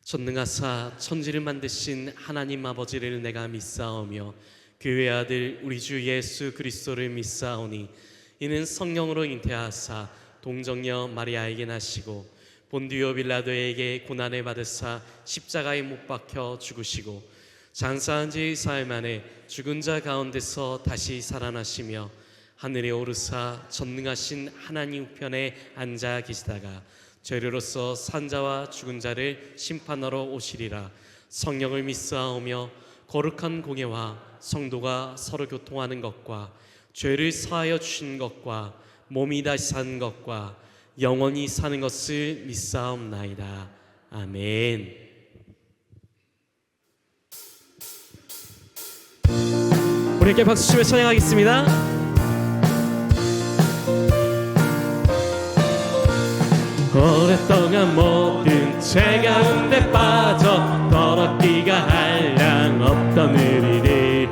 전능하사 천지를 만드신 하나님 아버지를 내가 믿사오며 그의 아들 우리 주 예수 그리스도를 믿사오니 이는 성령으로 잉태하사 동정녀 마리아에게 나시고 본디오 빌라도에게 고난을 받으사 십자가에 못 박혀 죽으시고 장사한 지 사흘 만에 죽은 자 가운데서 다시 살아나시며 하늘에 오르사 전능하신 하나님 우편에 앉아 계시다가 죄로서 산자와 죽은 자를 심판하러 오시리라. 성령을 믿사오며 거룩한 공예와 성도가 서로 교통하는 것과 죄를 사하여 주신 것과 몸이 다시 사는 것과 영원히 사는 것을 믿사옵나이다. 아멘. 우리 함께 박수 치며 찬양하겠습니다. 오랫동안 모든 죄 가운데 빠져 더럽기가 한량 없던 우리를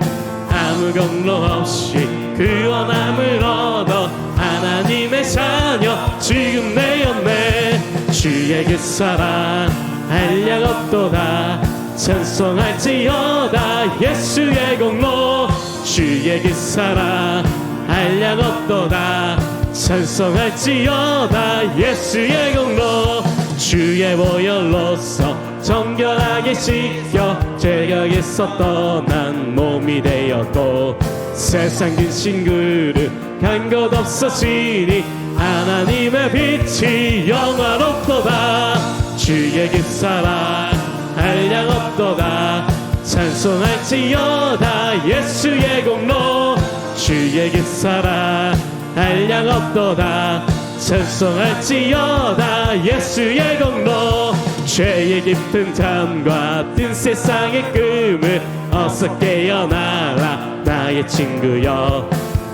아무 공로 없이 구원함을 얻어 하나님의 자녀 지금 되었네. 주의 그 사랑 한량 없도다 찬송할지어다 예수의 공로. 주의 그 사랑 한량 없도다 찬송할지어다 예수의 공로. 주의 보혈로서 정결하게 씻겨 죄악에서 떠난 몸이 되었고 세상 근심 그릇 간 것 없어지니 하나님의 빛이 영화롭도다. 주의 그 사랑 한량 없도다 찬송할지어다 예수의 공로. 주의 그 사랑 한량 없도다 찬송할지어다 예수의 공로. 죄의 깊은 잠과 뜬 세상의 꿈을 어서 깨어나라 나의 친구여.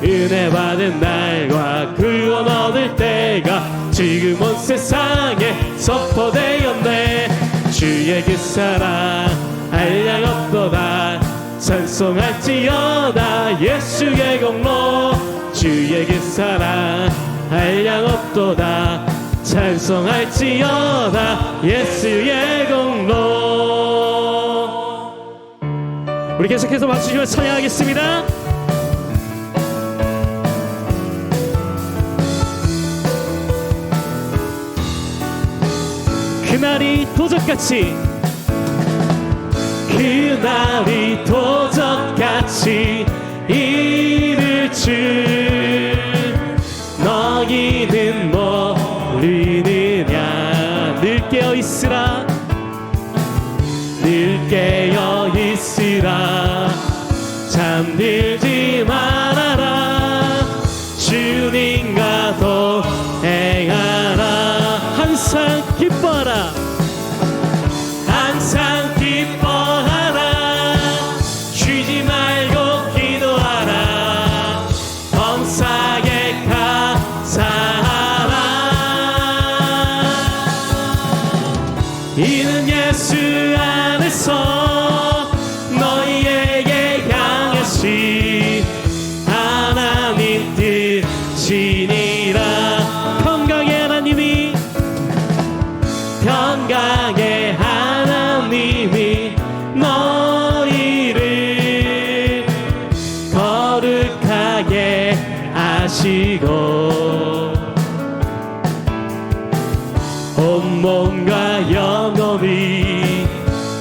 은혜 받은 날과 구원 얻을 때가 지금 온 세상에 선포되었네. 주의 그 사랑 한량 없도다 찬송할지어다 예수의 공로. 주의 그 사랑 한량 없도다 찬송할지어다 예수의 공로. 우리 계속해서 박수 치며 찬양하겠습니다. 그날이 도적같이 그날이 도적같이 이를 줄 너희는 모르느냐. 늘 깨어있으라 늘 깨어있으라 잠들지 말아라. 주님과 동행하라. 항상 기뻐하라 항상 기뻐하라. 쉬지 말고 기도하라. 범사에 감사하라. 이는 예수 안에서 너희에게 향하신 하나님 뜻이니라. 평강의 하나님이 평강의 하나님이 너희를 거룩하게 하시고 온몸과 영혼이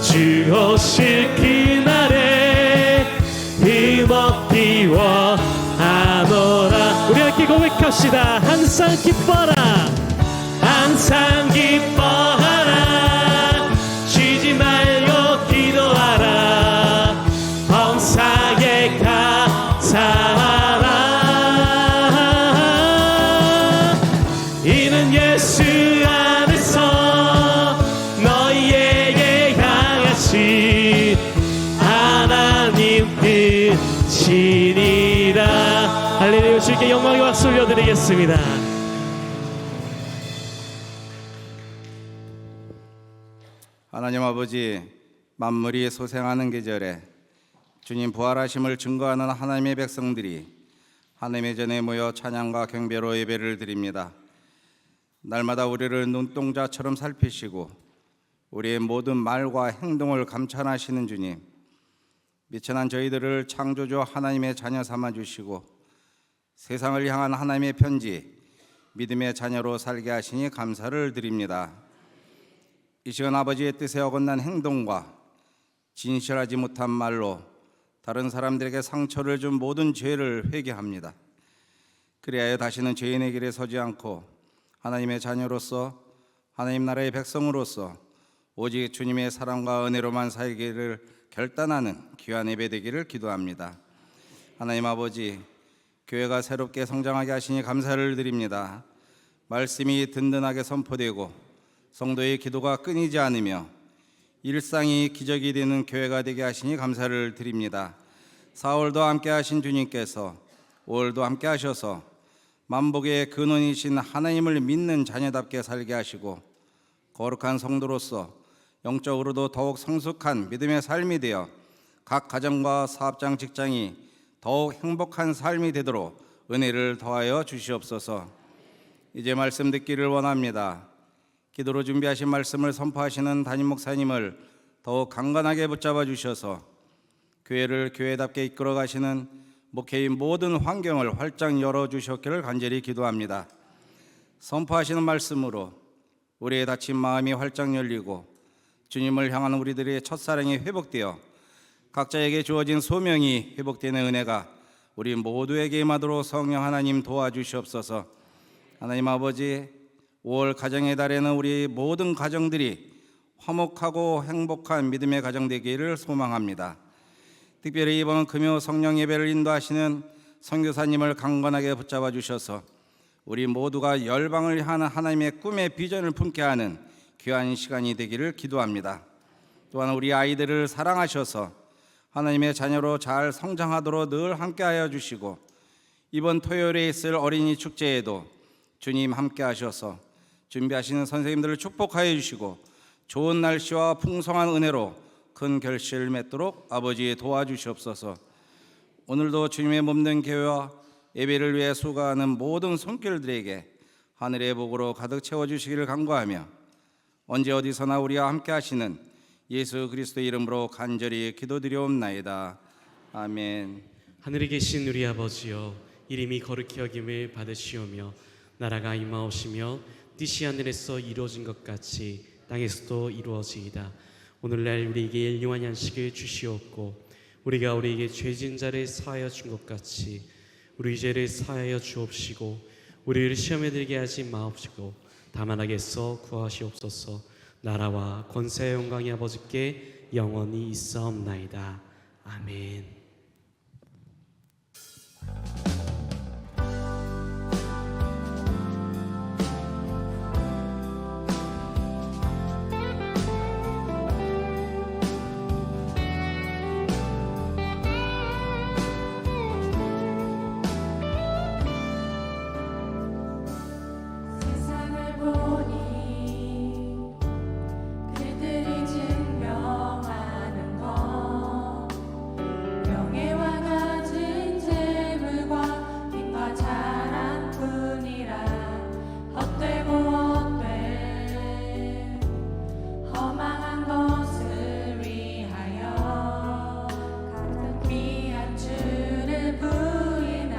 주 오실 그날에 힘없기워 하노라. 우리 함께 고백합시다. 항상 기뻐라 항상 기뻐하라. 쉬지 말고 기도하라. 범사에 감사하라. 이는 예수 안에서 너희에게 향하신 하나님 뜻이니라. 할렐루야. 주께 영광의 박수 올려드리겠습니다. 하나님 아버지, 만물이 소생하는 계절에 주님 부활하심을 증거하는 하나님의 백성들이 하나님의 전에 모여 찬양과 경배로 예배를 드립니다. 날마다 우리를 눈동자처럼 살피시고 우리의 모든 말과 행동을 감찰하시는 주님, 미천한 저희들을 창조주 하나님의 자녀 삼아 주시고 세상을 향한 하나님의 편지, 믿음의 자녀로 살게 하시니 감사를 드립니다. 이 시간 아버지의 뜻에 어긋난 행동과 진실하지 못한 말로 다른 사람들에게 상처를 준 모든 죄를 회개합니다. 그리하여 다시는 죄인의 길에 서지 않고 하나님의 자녀로서, 하나님 나라의 백성으로서 오직 주님의 사랑과 은혜로만 살기를 결단하는 귀한 예배 되기를 기도합니다. 하나님 아버지, 교회가 새롭게 성장하게 하시니 감사를 드립니다. 말씀이 든든하게 선포되고 성도의 기도가 끊이지 않으며 일상이 기적이 되는 교회가 되게 하시니 감사를 드립니다. 4월도 함께 하신 주님께서 5월도 함께 하셔서 만복의 근원이신 하나님을 믿는 자녀답게 살게 하시고 거룩한 성도로서 영적으로도 더욱 성숙한 믿음의 삶이 되어 각 가정과 사업장, 직장이 더욱 행복한 삶이 되도록 은혜를 더하여 주시옵소서. 이제 말씀 듣기를 원합니다. 기도로 준비하신 말씀을 선포하시는 담임 목사님을 더욱 강건하게 붙잡아 주셔서 교회를 교회답게 이끌어 가시는 목회의 모든 환경을 활짝 열어주셨기를 간절히 기도합니다. 선포하시는 말씀으로 우리의 닫힌 마음이 활짝 열리고 주님을 향하는 우리들의 첫사랑이 회복되어 각자에게 주어진 소명이 회복되는 은혜가 우리 모두에게 임하도록 성령 하나님 도와주시옵소서. 하나님 아버지, 5월 가정의 달에는 우리 모든 가정들이 화목하고 행복한 믿음의 가정 되기를 소망합니다. 특별히 이번 금요 성령 예배를 인도하시는 선교사님을 강건하게 붙잡아 주셔서 우리 모두가 열방을 향한 하나님의 꿈의 비전을 품게 하는 귀한 시간이 되기를 기도합니다. 또한 우리 아이들을 사랑하셔서 하나님의 자녀로 잘 성장하도록 늘 함께하여 주시고 이번 토요일에 있을 어린이 축제에도 주님 함께 하셔서 준비하시는 선생님들을 축복하여 주시고 좋은 날씨와 풍성한 은혜로 큰 결실을 맺도록 아버지 도와주시옵소서. 오늘도 주님의 몸된 교회와 예배를 위해 수고하는 모든 손길들에게 하늘의 복으로 가득 채워주시기를 간구하며 언제 어디서나 우리와 함께 하시는 예수 그리스도의 이름으로 간절히 기도드리옵나이다. 아멘. 하늘에 계신 우리 아버지여, 이름이 거룩히 여김을 받으시오며 나라가 임하오시며 뜻이 하늘에서 이루어진 것 같이 땅에서도 이루어지이다. 오늘날 우리에게 일용할 양식을 주시옵고 우리가 우리에게 죄진 자를 사하여 준 것 같이 우리 죄를 사하여 주옵시고 우리를 시험에 들게 하지 마옵시고 다만 악에서 구하시옵소서. 나라와 권세와 영광이 아버지께 영원히 있사옵나이다. 아멘. 주를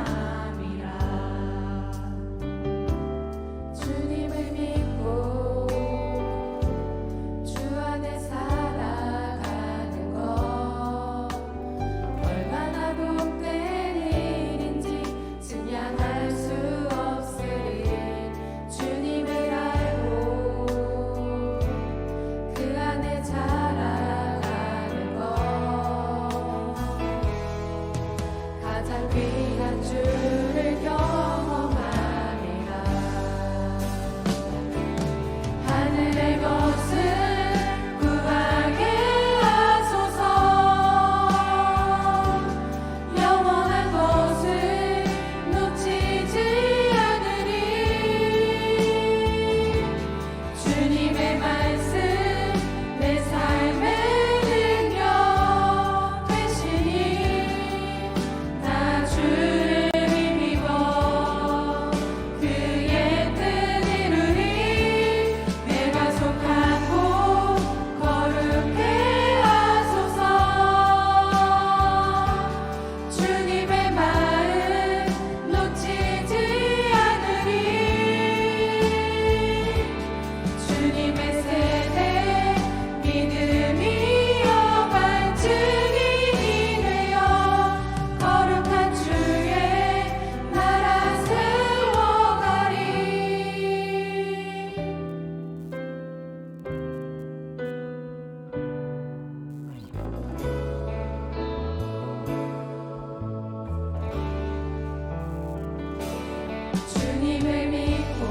주님을 믿고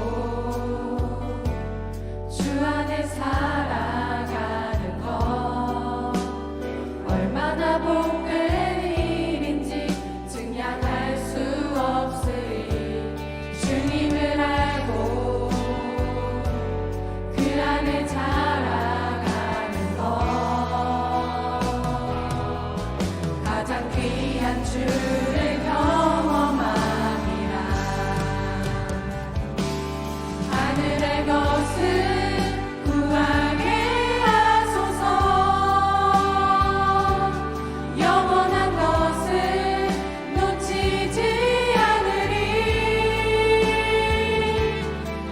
주 안에 살아가는 것 얼마나 복된 일인지 증량할 수 없으리. 주님을 알고 그 안에 자라가는 것 가장 귀한 주를 경험함이라. 하늘의 것은 구하게 하소서. 영원한 것은 놓치지 않으리.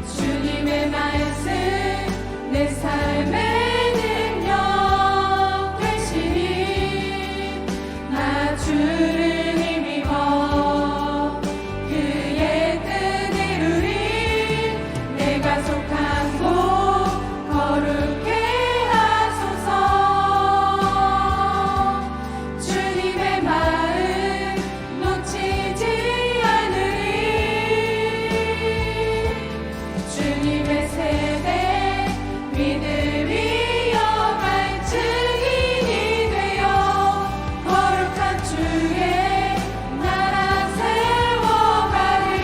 주님의 말씀 내 삶의 능력 되시니 나 주를 힘입어 그의 뜻 이루리. 내가 속한 곳 거룩해 하소서. 주님의 마음 놓치지 않으리. 주님의 세대 믿음이 여갈 증인이 되어 거룩한 주의 나라 세워가리.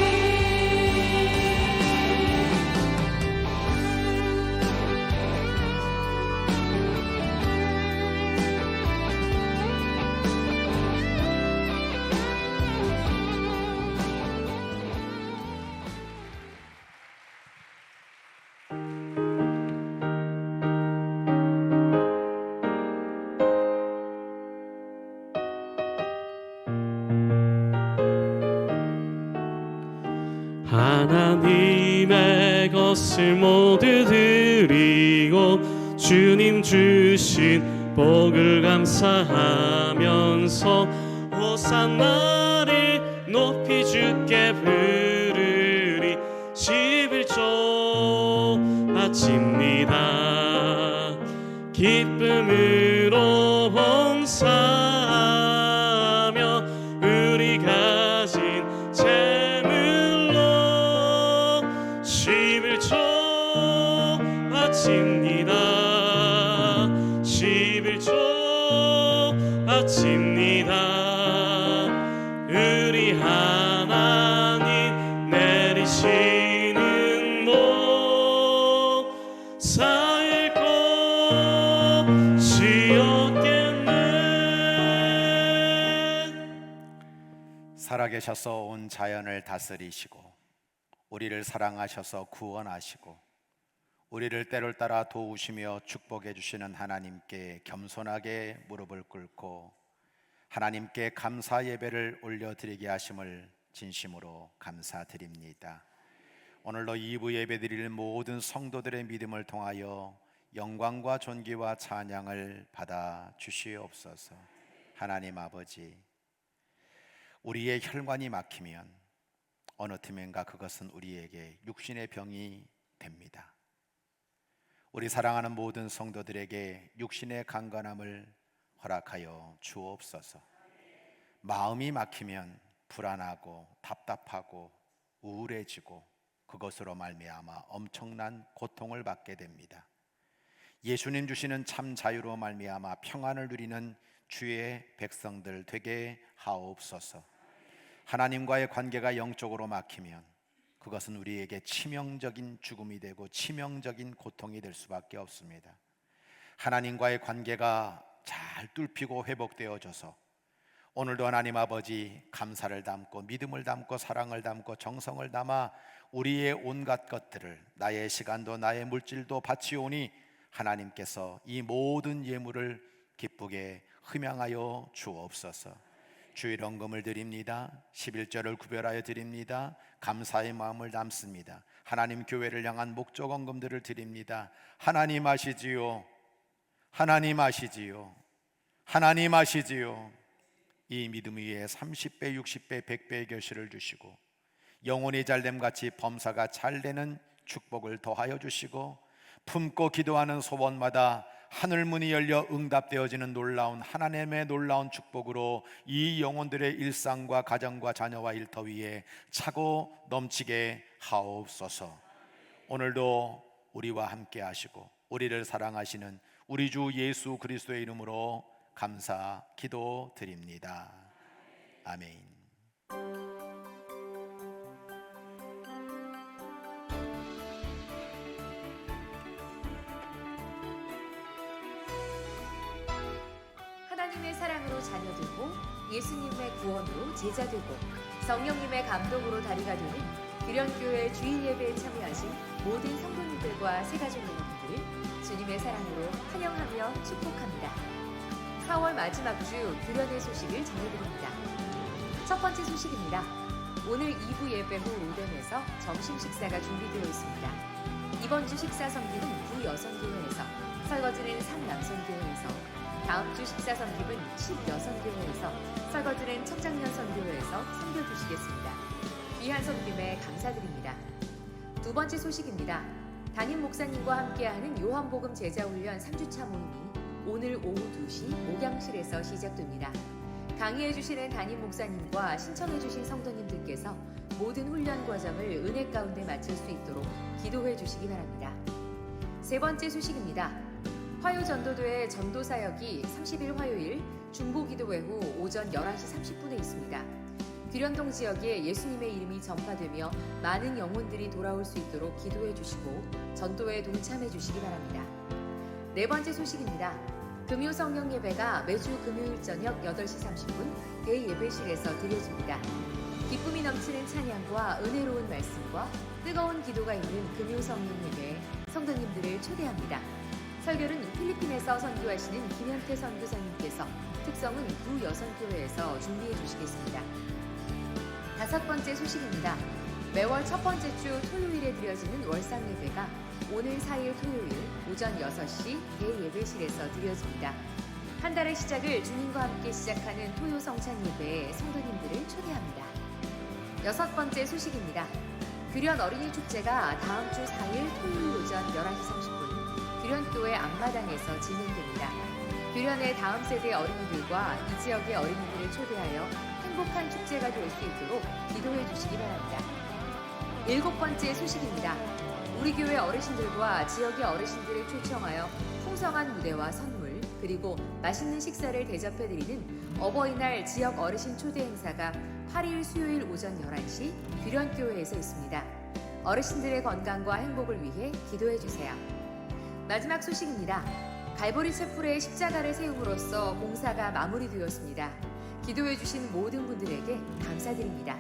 하나님의 것을 모두 드리고 주님 주신 복을 감사하면서 호산나를 높이 주께 부르리. 11조 바칩니다. 기쁨으로 봉사하며 우리 가진 재물로 11조 바칩니다. 11조 바칩니다. 우리 하나님 내리시는 복 쌓일 곳이 없겠네. 살아계셔서 온 자연을 다스리시고 우리를 사랑하셔서 구원하시고 우리를 때를 따라 도우시며 축복해 주시는 하나님께 겸손하게 무릎을 꿇고 하나님께 감사 예배를 올려드리게 하심을 진심으로 감사드립니다. 오늘도 2부 예배 드릴 모든 성도들의 믿음을 통하여 영광과 존귀와 찬양을 받아 주시옵소서. 하나님 아버지, 우리의 혈관이 막히면 어느 틈엔가 그것은 우리에게 육신의 병이 됩니다. 우리 사랑하는 모든 성도들에게 육신의 강건함을 허락하여 주옵소서. 마음이 막히면 불안하고 답답하고 우울해지고 그것으로 말미암아 엄청난 고통을 받게 됩니다. 예수님 주시는 참 자유로 말미암아 평안을 누리는 주의 백성들 되게 하옵소서. 하나님과의 관계가 영적으로 막히면 그것은 우리에게 치명적인 죽음이 되고 치명적인 고통이 될 수밖에 없습니다. 하나님과의 관계가 잘 뚫히고 회복되어져서 오늘도 하나님 아버지 감사를 담고 믿음을 담고 사랑을 담고 정성을 담아 우리의 온갖 것들을 나의 시간도 나의 물질도 바치오니 하나님께서 이 모든 예물을 기쁘게 흠양하여 주옵소서. 주일 헌금을 드립니다. 11절을 구별하여 드립니다. 감사의 마음을 담습니다. 하나님 교회를 향한 목적 헌금들을 드립니다. 하나님 아시지요. 하나님 아시지요. 하나님 아시지요. 이 믿음 위에 30배, 60배, 100배의 결실을 주시고 영혼이 잘됨같이 범사가 잘되는 축복을 더하여 주시고 품고 기도하는 소원마다 하늘 문이 열려 응답되어지는 놀라운 하나님의 놀라운 축복으로 이 영혼들의 일상과 가정과 자녀와 일터 위에 차고 넘치게 하옵소서. 오늘도 우리와 함께 하시고 우리를 사랑하시는 우리 주 예수 그리스도의 이름으로 감사 기도드립니다. 아멘. 하나님의 사랑으로 자녀 되고 예수님의 구원으로 제자 되고 성령님의 감동으로 다리가 되는 규련교회 주일 예배에 참여하신 모든 성도님들과 새가족 여러분들을 주님의 사랑으로 환영하며 축복합니다. 4월 마지막 주 규련의 소식을 전해드립니다. 첫 번째 소식입니다. 오늘 2부 예배 후 로뎀에서 점심 식사가 준비되어 있습니다. 이번 주 식사 섬기는 구여성교회에서, 설거지는 삼남선교회에서, 다음 주 식사 섬김은 10여선교회에서, 설거지는 청장년선교회에서 섬겨주시겠습니다. 귀한 섬김에 감사드립니다. 두 번째 소식입니다. 담임 목사님과 함께하는 요한복음 제자훈련 3주차 모임이 오늘 오후 2시 목양실에서 시작됩니다. 강의해주시는 담임 목사님과 신청해주신 성도님들께서 모든 훈련 과정을 은혜 가운데 마칠 수 있도록 기도해 주시기 바랍니다. 세 번째 소식입니다. 화요전도대회 전도사역이 30일 화요일 중보기도회 후 오전 11시 30분에 있습니다. 규련동 지역에 예수님의 이름이 전파되며 많은 영혼들이 돌아올 수 있도록 기도해 주시고 전도에 동참해 주시기 바랍니다. 네 번째 소식입니다. 금요 성령 예배가 매주 금요일 저녁 8시 30분 대예배실에서 드려집니다. 기쁨이 넘치는 찬양과 은혜로운 말씀과 뜨거운 기도가 있는 금요 성령 예배에 성도님들을 초대합니다. 설교는 필리핀에서 선교하시는 김현태 선교사님께서 특성은 구여성교회에서 준비해 주시겠습니다. 다섯 번째 소식입니다. 매월 첫 번째 주 토요일에 드려지는 월상 예배가 오늘 4일 토요일 오전 6시 대예배실에서 드려집니다. 한 달의 시작을 주님과 함께 시작하는 토요 성찬 예배에 성도님들을 초대합니다. 여섯 번째 소식입니다. 규련 어린이 축제가 다음 주 4일 토요일 오전 11시 30분 규련교회 앞마당에서 진행됩니다. 규련의 다음 세대 어린이들과 이 지역의 어린이들을 초대하여 행복한 축제가 될 수 있도록 기도해 주시기 바랍니다. 일곱 번째 소식입니다. 우리 교회 어르신들과 지역의 어르신들을 초청하여 풍성한 무대와 선물 그리고 맛있는 식사를 대접해드리는 어버이날 지역 어르신 초대 행사가 8일 수요일 오전 11시 규련교회에서 있습니다. 어르신들의 건강과 행복을 위해 기도해 주세요. 마지막 소식입니다. 갈보리 채플에 십자가를 세움으로써 공사가 마무리되었습니다. 기도해 주신 모든 분들에게 감사드립니다.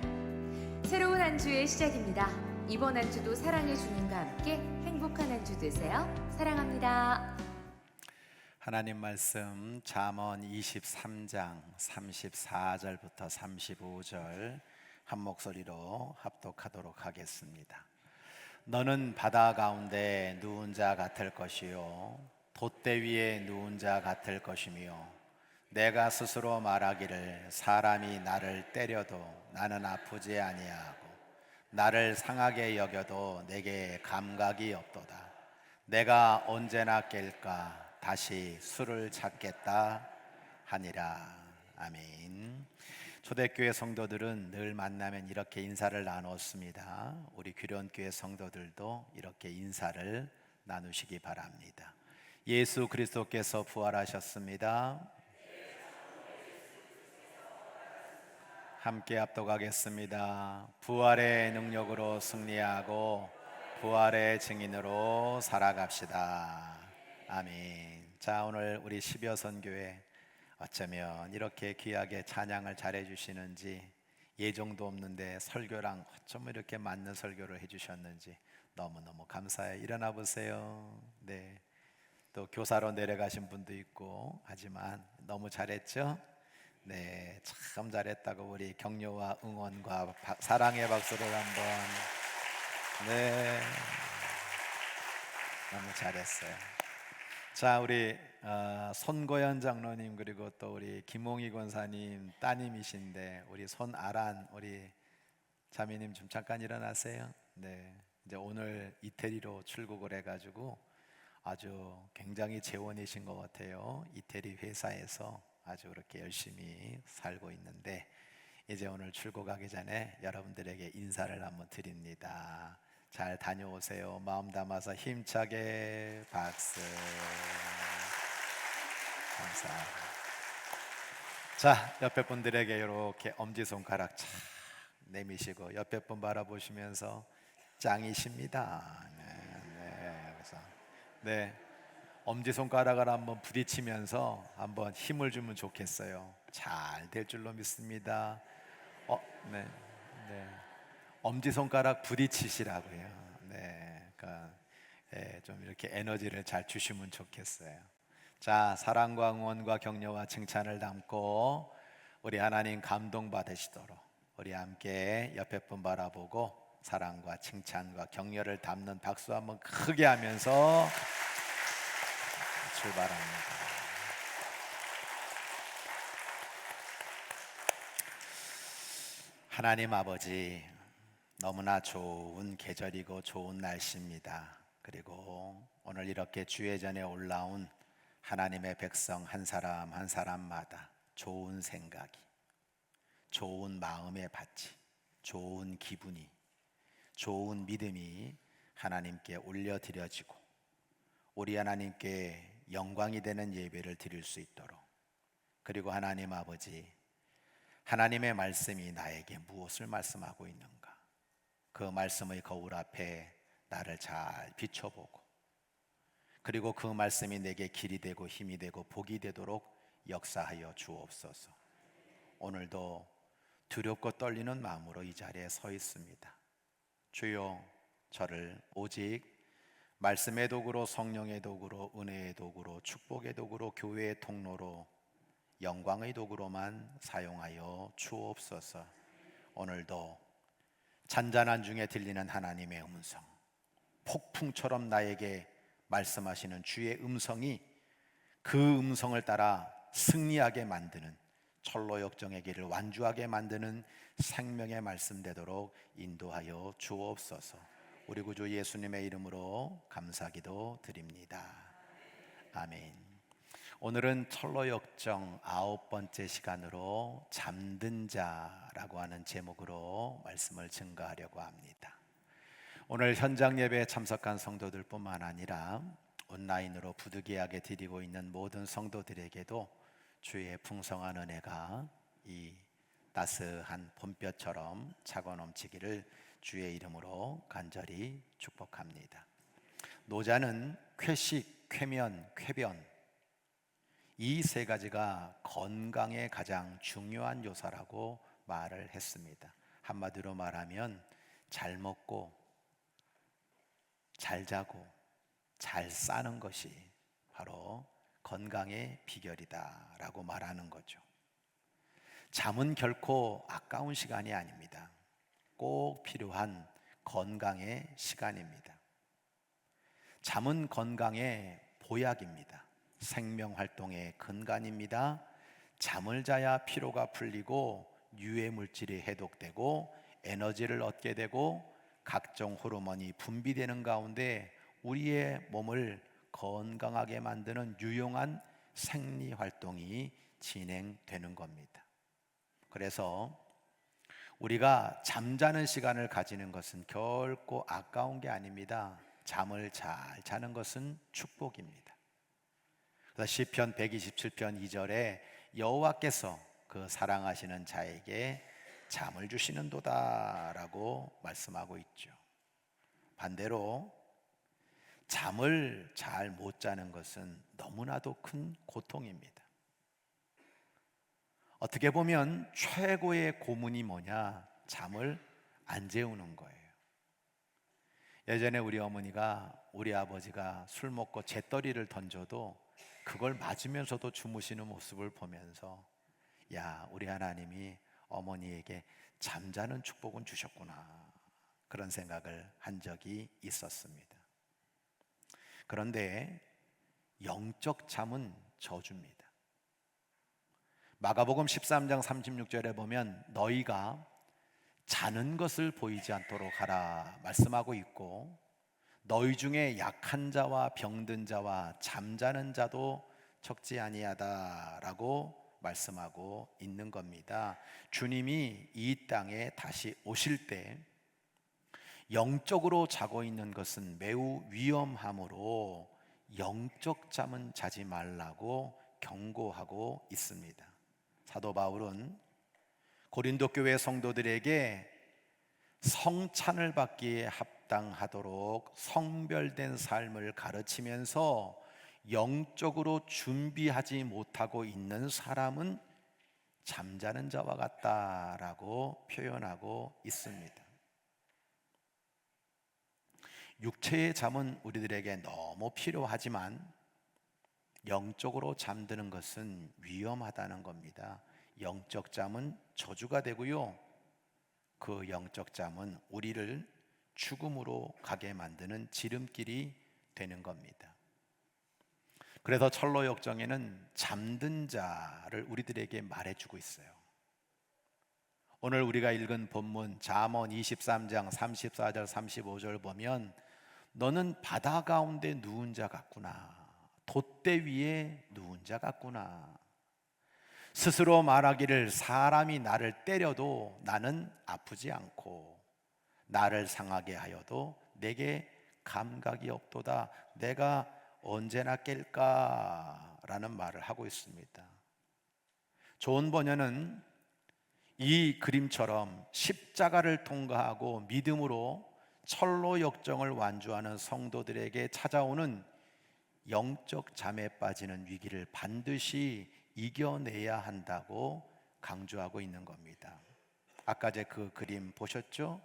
새로운 한 주의 시작입니다. 이번 한 주도 사랑의 주님과 함께 행복한 한 주 되세요. 사랑합니다. 하나님 말씀 잠언 23장 34절부터 35절 한 목소리로 합독하도록 하겠습니다. 너는 바다 가운데 누운 자 같을 것이요 돛대 위에 누운 자 같을 것이며 내가 스스로 말하기를 사람이 나를 때려도 나는 아프지 아니하고 나를 상하게 여겨도 내게 감각이 없도다. 내가 언제나 깰까 다시 술을 찾겠다 하니라. 아멘. 초대교회 성도들은 늘 만나면 이렇게 인사를 나눴습니다. 우리 규련교회 성도들도 이렇게 인사를 나누시기 바랍니다. 예수 그리스도께서 부활하셨습니다. 함께 합독하겠습니다. 부활의 능력으로 승리하고 부활의 증인으로 살아갑시다. 아멘. 자, 오늘 우리 10여선 교회 어쩌면 이렇게 귀하게 찬양을 잘해 주시는지 예정도 없는데 설교랑 어쩜 이렇게 맞는 설교를 해 주셨는지 너무너무 감사해요. 일어나 보세요. 네. 또 교사로 내려가신 분도 있고 하지만 너무 잘했죠? 네, 참 잘했다고 우리 격려와 응원과 사랑의 박수를 한번. 네, 너무 잘했어요. 자, 우리 손고현 장로님 그리고 또 우리 김홍희 권사님 따님이신데 우리 손아란 우리 자매님 좀 잠깐 일어나세요. 네, 이제 오늘 이태리로 출국을 해가지고 아주 굉장히 재원이신 것 같아요. 이태리 회사에서 아주 그렇게 열심히 살고 있는데 이제 오늘 출국하기 전에 여러분들에게 인사를 한번 드립니다. 잘 다녀오세요. 마음 담아서 힘차게 박수. 감사합니다. 자, 옆에 분들에게 이렇게 엄지손가락 착 내미시고 옆에 분 바라보시면서 짱이십니다. 그래서 엄지손가락을 한번 부딪히면서 한번 힘을 주면 좋겠어요. 잘 될 줄로 믿습니다. 네. 엄지손가락 부딪히시라고요. 그러니까 좀 이렇게 에너지를 잘 주시면 좋겠어요. 자, 사랑과 응원과 격려와 칭찬을 담고 우리 하나님 감동 받으시도록 우리 함께 옆에 분 바라보고 사랑과 칭찬과 격려를 담는 박수 한번 크게 하면서 출발합니다. 하나님 아버지, 너무나 좋은 계절이고 좋은 날씨입니다. 그리고 오늘 이렇게 주의 전에 올라온 하나님의 백성 한 사람 한 사람마다 좋은 생각이, 좋은 마음의 밭이, 좋은 기분이, 좋은 믿음이 하나님께 올려드려지고 우리 하나님께 영광이 되는 예배를 드릴 수 있도록, 그리고 하나님 아버지, 하나님의 말씀이 나에게 무엇을 말씀하고 있는가, 그 말씀의 거울 앞에 나를 잘 비춰보고, 그리고 그 말씀이 내게 길이 되고 힘이 되고 복이 되도록 역사하여 주옵소서. 오늘도 두렵고 떨리는 마음으로 이 자리에 서 있습니다. 주여, 저를 오직 말씀의 도구로, 성령의 도구로, 은혜의 도구로, 축복의 도구로, 교회의 통로로, 영광의 도구로만 사용하여 주옵소서. 오늘도 잔잔한 중에 들리는 하나님의 음성, 폭풍처럼 나에게 말씀하시는 주의 음성이 그 음성을 따라 승리하게 만드는, 철로 역정의 길을 완주하게 만드는 생명의 말씀 되도록 인도하여 주옵소서. 우리 구주 예수님의 이름으로 감사기도 드립니다. 아멘. 오늘은 철로 역정 9번째 시간으로 잠든 자라고 하는 제목으로 말씀을 증거하려고 합니다. 오늘 현장 예배에 참석한 성도들뿐만 아니라 온라인으로 부득이하게 드리고 있는 모든 성도들에게도 주의 풍성한 은혜가 이 따스한 봄볕처럼 차고 넘치기를 주의 이름으로 간절히 축복합니다. 노자는 쾌식, 쾌면, 쾌변, 이 세 가지가 건강의 가장 중요한 요소라고 말을 했습니다. 한마디로 말하면 잘 먹고 잘 자고 잘 싸는 것이 바로 건강의 비결이다라고 말하는 거죠. 잠은 결코 아까운 시간이 아닙니다. 꼭 필요한 건강의 시간입니다. 잠은 건강의 보약입니다. 생명활동의 근간입니다. 잠을 자야 피로가 풀리고 유해 물질이 해독되고 에너지를 얻게 되고 각종 호르몬이 분비되는 가운데 우리의 몸을 건강하게 만드는 유용한 생리활동이 진행되는 겁니다. 그래서 우리가 잠자는 시간을 가지는 것은 결코 아까운 게 아닙니다. 잠을 잘 자는 것은 축복입니다. 그래서 시편 127편 2절에 여호와께서 그 사랑하시는 자에게 잠을 주시는도다 라고 말씀하고 있죠. 반대로 잠을 잘 못 자는 것은 너무나도 큰 고통입니다. 어떻게 보면 최고의 고문이 뭐냐? 잠을 안 재우는 거예요. 예전에 우리 어머니가 우리 아버지가 술 먹고 재떨이를 던져도 그걸 맞으면서도 주무시는 모습을 보면서 야, 우리 하나님이 어머니에게 잠자는 축복은 주셨구나, 그런 생각을 한 적이 있었습니다. 그런데 영적 잠은 저주입니다. 마가복음 13장 36절에 보면 너희가 자는 것을 보이지 않도록 하라 말씀하고 있고, 너희 중에 약한 자와 병든 자와 잠자는 자도 적지 아니하다라고 말씀하고 있는 겁니다. 주님이 이 땅에 다시 오실 때 영적으로 자고 있는 것은 매우 위험하므로 영적 잠은 자지 말라고 경고하고 있습니다. 사도 바울은 고린도 교회 성도들에게 성찬을 받기에 합당하도록 성별된 삶을 가르치면서 영적으로 준비하지 못하고 있는 사람은 잠자는 자와 같다라고 표현하고 있습니다. 육체의 잠은 우리들에게 너무 필요하지만 영적으로 잠드는 것은 위험하다는 겁니다. 영적 잠은 저주가 되고요, 그 영적 잠은 우리를 죽음으로 가게 만드는 지름길이 되는 겁니다. 그래서 철로 역정에는 잠든 자를 우리들에게 말해주고 있어요. 오늘 우리가 읽은 본문 잠언 23장 34절 35절 보면 너는 바다 가운데 누운 자 같구나, 돛대 위에 누운 자 같구나. 스스로 말하기를 사람이 나를 때려도 나는 아프지 않고 나를 상하게 하여도 내게 감각이 없도다. 내가 언제나 깰까? 라는 말을 하고 있습니다. 좋은 번역은 이 그림처럼 십자가를 통과하고 믿음으로 철로 역정을 완주하는 성도들에게 찾아오는 영적 잠에 빠지는 위기를 반드시 이겨내야 한다고 강조하고 있는 겁니다. 아까 제 그 그림 보셨죠?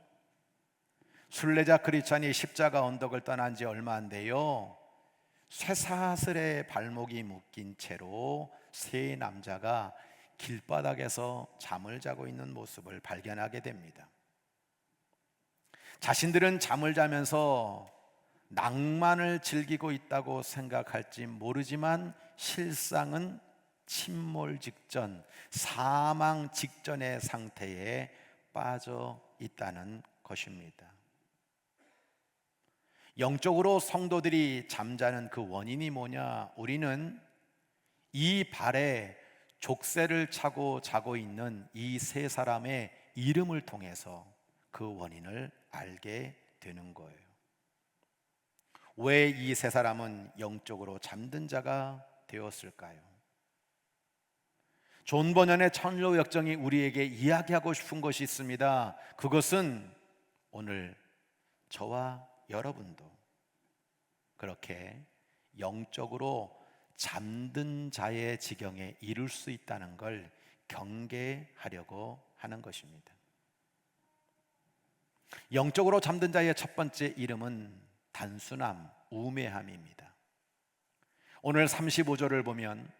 순례자 크리스찬이 십자가 언덕을 떠난 지 얼마 안 돼요. 쇠사슬에 발목이 묶인 채로 세 남자가 길바닥에서 잠을 자고 있는 모습을 발견하게 됩니다. 자신들은 잠을 자면서 낭만을 즐기고 있다고 생각할지 모르지만 실상은 침몰 직전, 사망 직전의 상태에 빠져 있다는 것입니다. 영적으로 성도들이 잠자는 그 원인이 뭐냐? 우리는 이 발에 족쇄를 차고 자고 있는 이 세 사람의 이름을 통해서 그 원인을 알게 되는 거예요. 왜 이 세 사람은 영적으로 잠든 자가 되었을까요? 존 버년의 천로 역정이 우리에게 이야기하고 싶은 것이 있습니다. 그것은 오늘 저와 여러분도 그렇게 영적으로 잠든 자의 지경에 이룰 수 있다는 걸 경계하려고 하는 것입니다. 영적으로 잠든 자의 첫 번째 이름은 단순함, 우매함입니다. 오늘 35절을 보면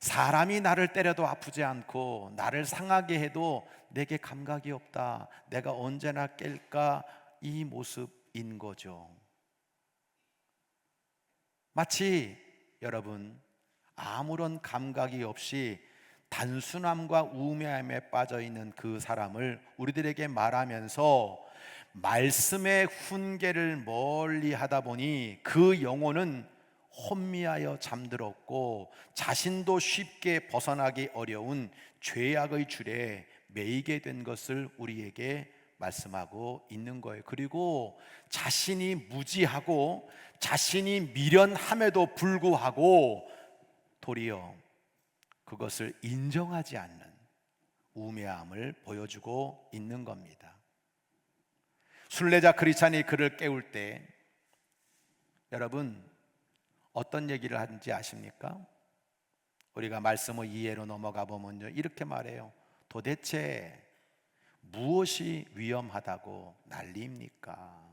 사람이 나를 때려도 아프지 않고 나를 상하게 해도 내게 감각이 없다. 내가 언제나 깰까? 이 모습인 거죠. 마치 여러분 아무런 감각이 없이 단순함과 우매함에 빠져 있는 그 사람을 우리들에게 말하면서 말씀의 훈계를 멀리 하다 보니 그 영혼은 혼미하여 잠들었고 자신도 쉽게 벗어나기 어려운 죄악의 줄에 매이게 된 것을 우리에게 말씀하고 있는 거예요. 그리고 자신이 무지하고 자신이 미련함에도 불구하고 도리어 그것을 인정하지 않는 우매함을 보여주고 있는 겁니다. 순례자 크리스찬이 그를 깨울 때 여러분 어떤 얘기를 하는지 아십니까? 우리가 말씀의 이해로 넘어가 보면요, 이렇게 말해요. 도대체 무엇이 위험하다고 난리입니까?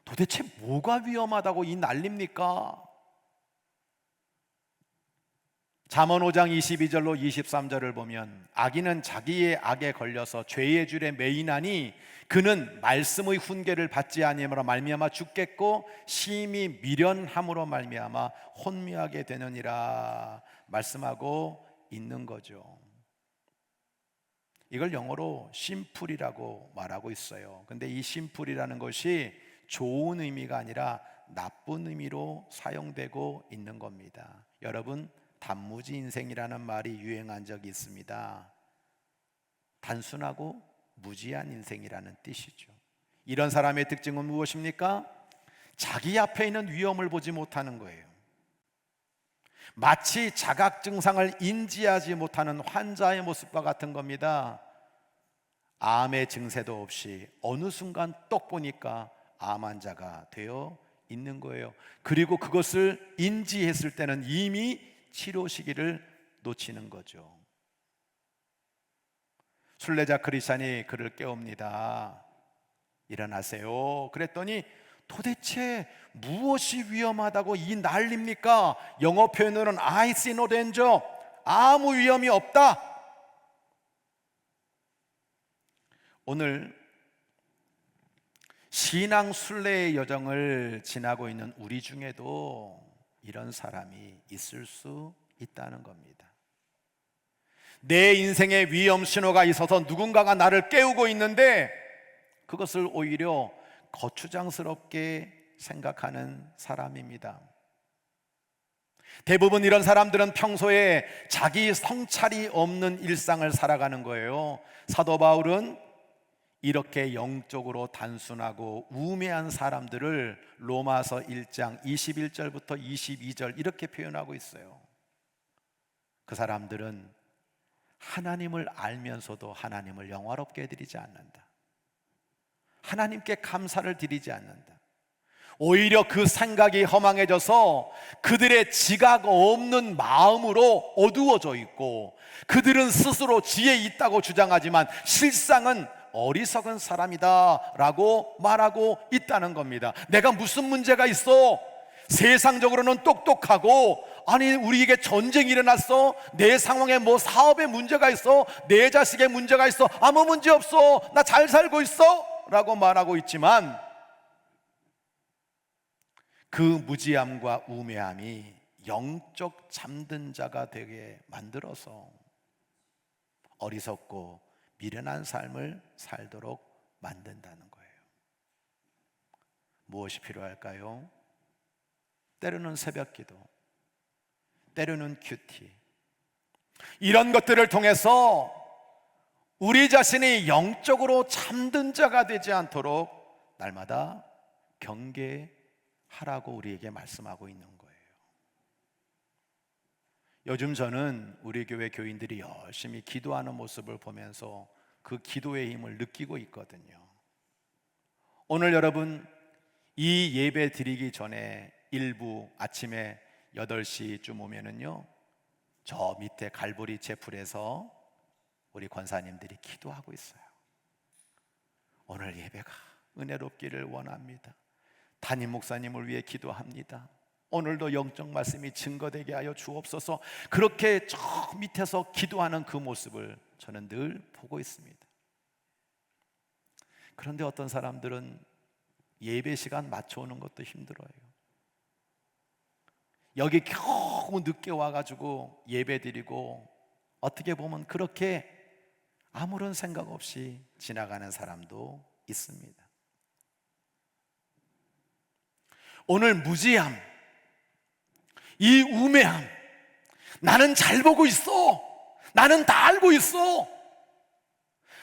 도대체 뭐가 위험하다고 이 난리입니까? 잠언 5장 22절로 23절을 보면 악인은 자기의 악에 걸려서 죄의 줄에 매이나니 그는 말씀의 훈계를 받지 아니함으로 말미암아 죽겠고 심히 미련함으로 말미암아 혼미하게 되느니라 말씀하고 있는 거죠. 이걸 영어로 심풀이라고 말하고 있어요. 근데 이 심풀이라는 것이 좋은 의미가 아니라 나쁜 의미로 사용되고 있는 겁니다. 여러분, 단무지 인생이라는 말이 유행한 적이 있습니다. 단순하고 무지한 인생이라는 뜻이죠. 이런 사람의 특징은 무엇입니까? 자기 앞에 있는 위험을 보지 못하는 거예요. 마치 자각 증상을 인지하지 못하는 환자의 모습과 같은 겁니다. 암의 증세도 없이 어느 순간 똑 보니까 암 환자가 되어 있는 거예요. 그리고 그것을 인지했을 때는 이미 치료 시기를 놓치는 거죠. 순례자 크리스찬이 그를 깨웁니다. 일어나세요. 그랬더니 도대체 무엇이 위험하다고 이 난립니까? 영어 표현으로는 I see no danger. 아무 위험이 없다. 오늘 신앙 순례의 여정을 지나고 있는 우리 중에도 이런 사람이 있을 수 있다는 겁니다. 내 인생에 위험 신호가 있어서 누군가가 나를 깨우고 있는데 그것을 오히려 거추장스럽게 생각하는 사람입니다. 대부분 이런 사람들은 평소에 자기 성찰이 없는 일상을 살아가는 거예요. 사도 바울은 이렇게 영적으로 단순하고 우매한 사람들을 로마서 1장 21절부터 22절 이렇게 표현하고 있어요. 그 사람들은 하나님을 알면서도 하나님을 영화롭게 드리지 않는다. 하나님께 감사를 드리지 않는다. 오히려 그 생각이 허망해져서 그들의 지각 없는 마음으로 어두워져 있고, 그들은 스스로 지혜 있다고 주장하지만 실상은 어리석은 사람이다 라고 말하고 있다는 겁니다. 내가 무슨 문제가 있어? 세상적으로는 똑똑하고, 아니 우리에게 전쟁이 일어났어? 내 상황에 뭐 사업에 문제가 있어? 내 자식에 문제가 있어? 아무 문제 없어, 나 잘 살고 있어 라고 말하고 있지만, 그 무지함과 우매함이 영적 잠든 자가 되게 만들어서 어리석고 미련한 삶을 살도록 만든다는 거예요. 무엇이 필요할까요? 때로는 새벽기도, 때로는 큐티, 이런 것들을 통해서 우리 자신이 영적으로 잠든 자가 되지 않도록 날마다 경계하라고 우리에게 말씀하고 있는 거예요. 요즘 저는 우리 교회 교인들이 열심히 기도하는 모습을 보면서 그 기도의 힘을 느끼고 있거든요. 오늘 여러분, 이 예배 드리기 전에 일부 아침에 8시쯤 오면은요, 저 밑에 갈보리 채플에서 우리 권사님들이 기도하고 있어요. 오늘 예배가 은혜롭기를 원합니다. 담임 목사님을 위해 기도합니다. 오늘도 영적 말씀이 증거되게 하여 주옵소서. 그렇게 저 밑에서 기도하는 그 모습을 저는 늘 보고 있습니다. 그런데 어떤 사람들은 예배 시간 맞춰오는 것도 힘들어요. 여기 겨우 늦게 와가지고 예배 드리고, 어떻게 보면 그렇게 아무런 생각 없이 지나가는 사람도 있습니다. 오늘 무지함, 이 우매함, 나는 잘 보고 있어, 나는 다 알고 있어,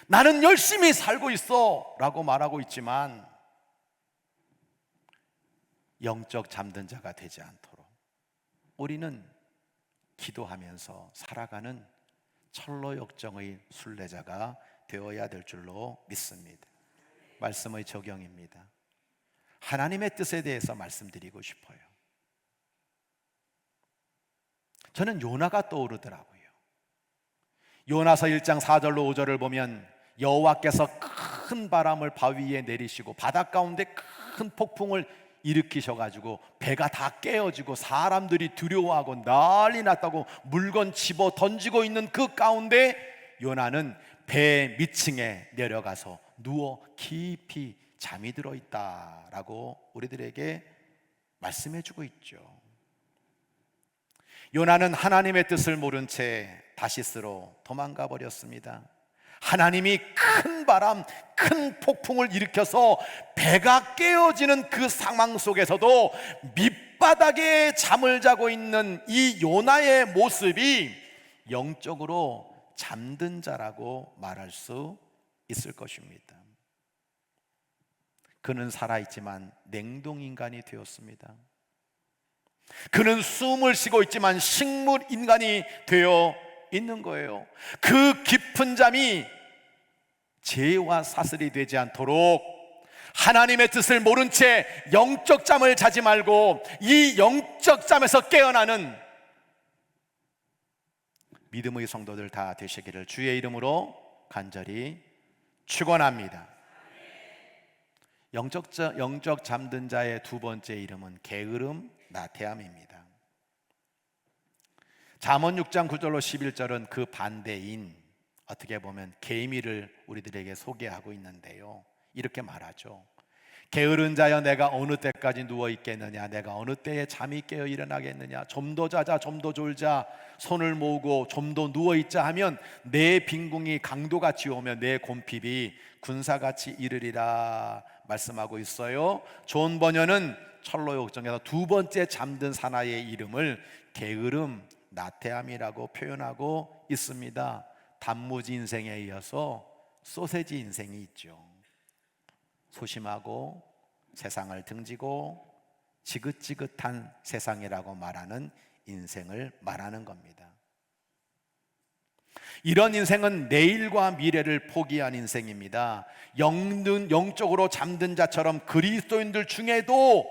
나는 열심히 살고 있어 라고 말하고 있지만 영적 잠든 자가 되지 않도록 우리는 기도하면서 살아가는 철로역정의 순례자가 되어야 될 줄로 믿습니다. 말씀의 적용입니다. 하나님의 뜻에 대해서 말씀드리고 싶어요. 저는 요나가 떠오르더라고요. 요나서 1장 4절로 5절을 보면 여호와께서 큰 바람을 바위 위에 내리시고 바닷 가운데 큰 폭풍을 일으키셔가지고 배가 다 깨어지고 사람들이 두려워하고 난리 났다고 물건 집어 던지고 있는 그 가운데 요나는 배 밑층에 내려가서 누워 깊이 잠이 들어 있다라고 우리들에게 말씀해주고 있죠. 요나는 하나님의 뜻을 모른 채 다시스로 도망가 버렸습니다. 하나님이 큰 바람, 큰 폭풍을 일으켜서 배가 깨어지는 그 상황 속에서도 밑바닥에 잠을 자고 있는 이 요나의 모습이 영적으로 잠든 자라고 말할 수 있을 것입니다. 그는 살아있지만 냉동인간이 되었습니다. 그는 숨을 쉬고 있지만 식물인간이 되어 있는 거예요. 그 깊은 잠이 죄와 사슬이 되지 않도록 하나님의 뜻을 모른 채 영적 잠을 자지 말고 이 영적 잠에서 깨어나는 믿음의 성도들 다 되시기를 주의 이름으로 간절히 축원합니다. 영적 잠든 자의 두 번째 이름은 게으름, 나태함입니다. 잠언 6장 9절로 11절은 그 반대인, 어떻게 보면 개미를 우리들에게 소개하고 있는데요, 이렇게 말하죠. 게으른 자여, 내가 어느 때까지 누워 있겠느냐? 내가 어느 때에 잠이 깨어 일어나겠느냐? 좀 더 자자, 좀 더 졸자, 손을 모으고 좀 더 누워 있자 하면 내 빈궁이 강도같이 오며 내 곰핍이 군사같이 이르리라 말씀하고 있어요. 존 버녀는 철로 역정에서 두 번째 잠든 사나이의 이름을 게으름, 나태함이라고 표현하고 있습니다. 단무지 인생에 이어서 소세지 인생이 있죠. 소심하고 세상을 등지고 지긋지긋한 세상이라고 말하는 인생을 말하는 겁니다. 이런 인생은 내일과 미래를 포기한 인생입니다. 영적으로 잠든 자처럼 그리스도인들 중에도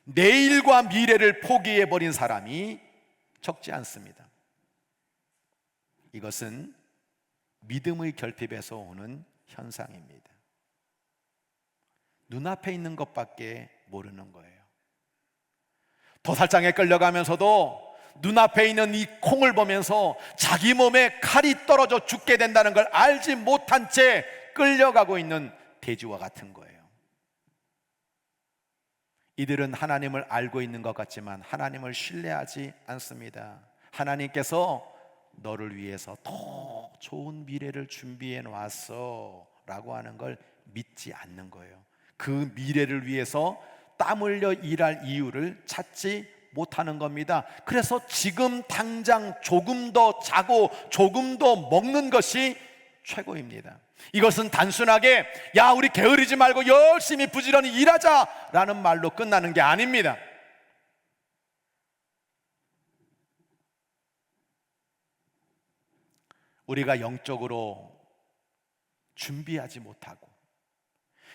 내일과 미래를 포기해버린 사람이 적지 않습니다. 이것은 믿음의 결핍에서 오는 현상입니다. 눈앞에 있는 것밖에 모르는 거예요. 도살장에 끌려가면서도 눈앞에 있는 이 콩을 보면서 자기 몸에 칼이 떨어져 죽게 된다는 걸 알지 못한 채 끌려가고 있는 돼지와 같은 거예요. 이들은 하나님을 알고 있는 것 같지만 하나님을 신뢰하지 않습니다. 하나님께서 너를 위해서 더 좋은 미래를 준비해 놨어 라고 하는 걸 믿지 않는 거예요. 그 미래를 위해서 땀 흘려 일할 이유를 찾지 못하는 겁니다. 그래서 지금 당장 조금 더 자고 조금 더 먹는 것이 최고입니다. 이것은 단순하게 야 우리 게으르지 말고 열심히 부지런히 일하자 라는 말로 끝나는 게 아닙니다. 우리가 영적으로 준비하지 못하고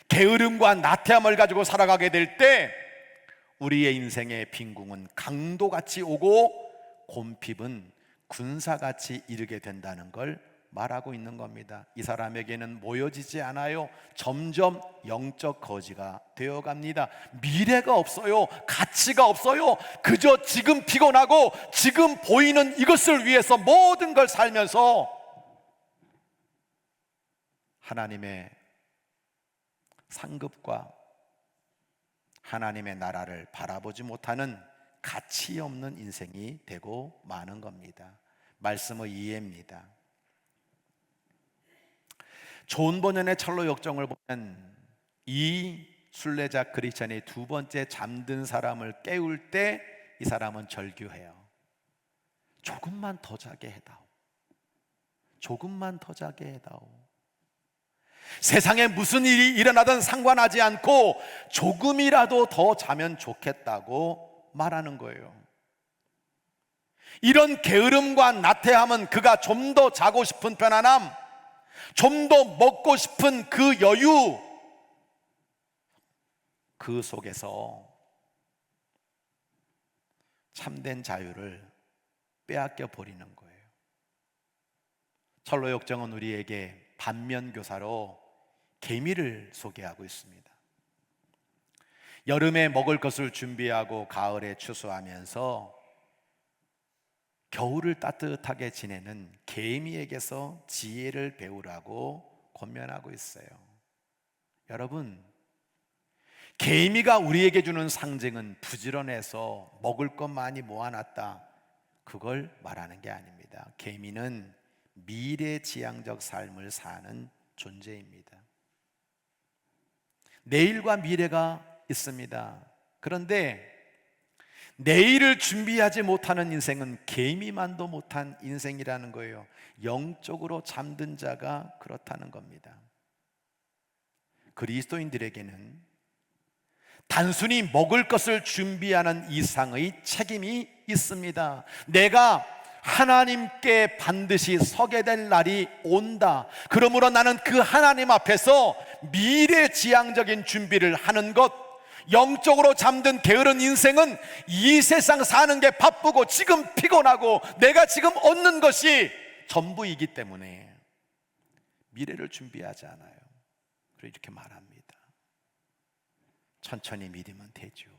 게으름과 나태함을 가지고 살아가게 될 때 우리의 인생의 빈궁은 강도같이 오고 곰핍은 군사같이 이르게 된다는 걸 말하고 있는 겁니다. 이 사람에게는 모여지지 않아요. 점점 영적 거지가 되어갑니다. 미래가 없어요. 가치가 없어요. 그저 지금 피곤하고 지금 보이는 이것을 위해서 모든 걸 살면서 하나님의 상급과 하나님의 나라를 바라보지 못하는 가치 없는 인생이 되고 마는 겁니다. 말씀의 이해입니다. 존 버년의 철로 역정을 보면 이 순례자 크리스찬이 두 번째 잠든 사람을 깨울 때 이 사람은 절규해요. 조금만 더 자게 해다오. 조금만 더 자게 해다오. 세상에 무슨 일이 일어나든 상관하지 않고 조금이라도 더 자면 좋겠다고 말하는 거예요. 이런 게으름과 나태함은 그가 좀 더 자고 싶은 편안함, 좀 더 먹고 싶은 그 여유, 그 속에서 참된 자유를 빼앗겨 버리는 거예요. 철로 역정은 우리에게 반면교사로 개미를 소개하고 있습니다. 여름에 먹을 것을 준비하고 가을에 추수하면서 겨울을 따뜻하게 지내는 개미에게서 지혜를 배우라고 권면하고 있어요. 여러분, 개미가 우리에게 주는 상징은 부지런해서 먹을 것 많이 모아놨다, 그걸 말하는 게 아닙니다. 개미는 미래지향적 삶을 사는 존재입니다. 내일과 미래가 있습니다. 그런데 내일을 준비하지 못하는 인생은 개미만도 못한 인생이라는 거예요. 영적으로 잠든 자가 그렇다는 겁니다. 그리스도인들에게는 단순히 먹을 것을 준비하는 이상의 책임이 있습니다. 내가 하나님께 반드시 서게 될 날이 온다. 그러므로 나는 그 하나님 앞에서 미래지향적인 준비를 하는 것, 영적으로 잠든 게으른 인생은 이 세상 사는 게 바쁘고 지금 피곤하고 내가 지금 얻는 것이 전부이기 때문에 미래를 준비하지 않아요. 그래서 이렇게 말합니다. 천천히 믿으면 되죠.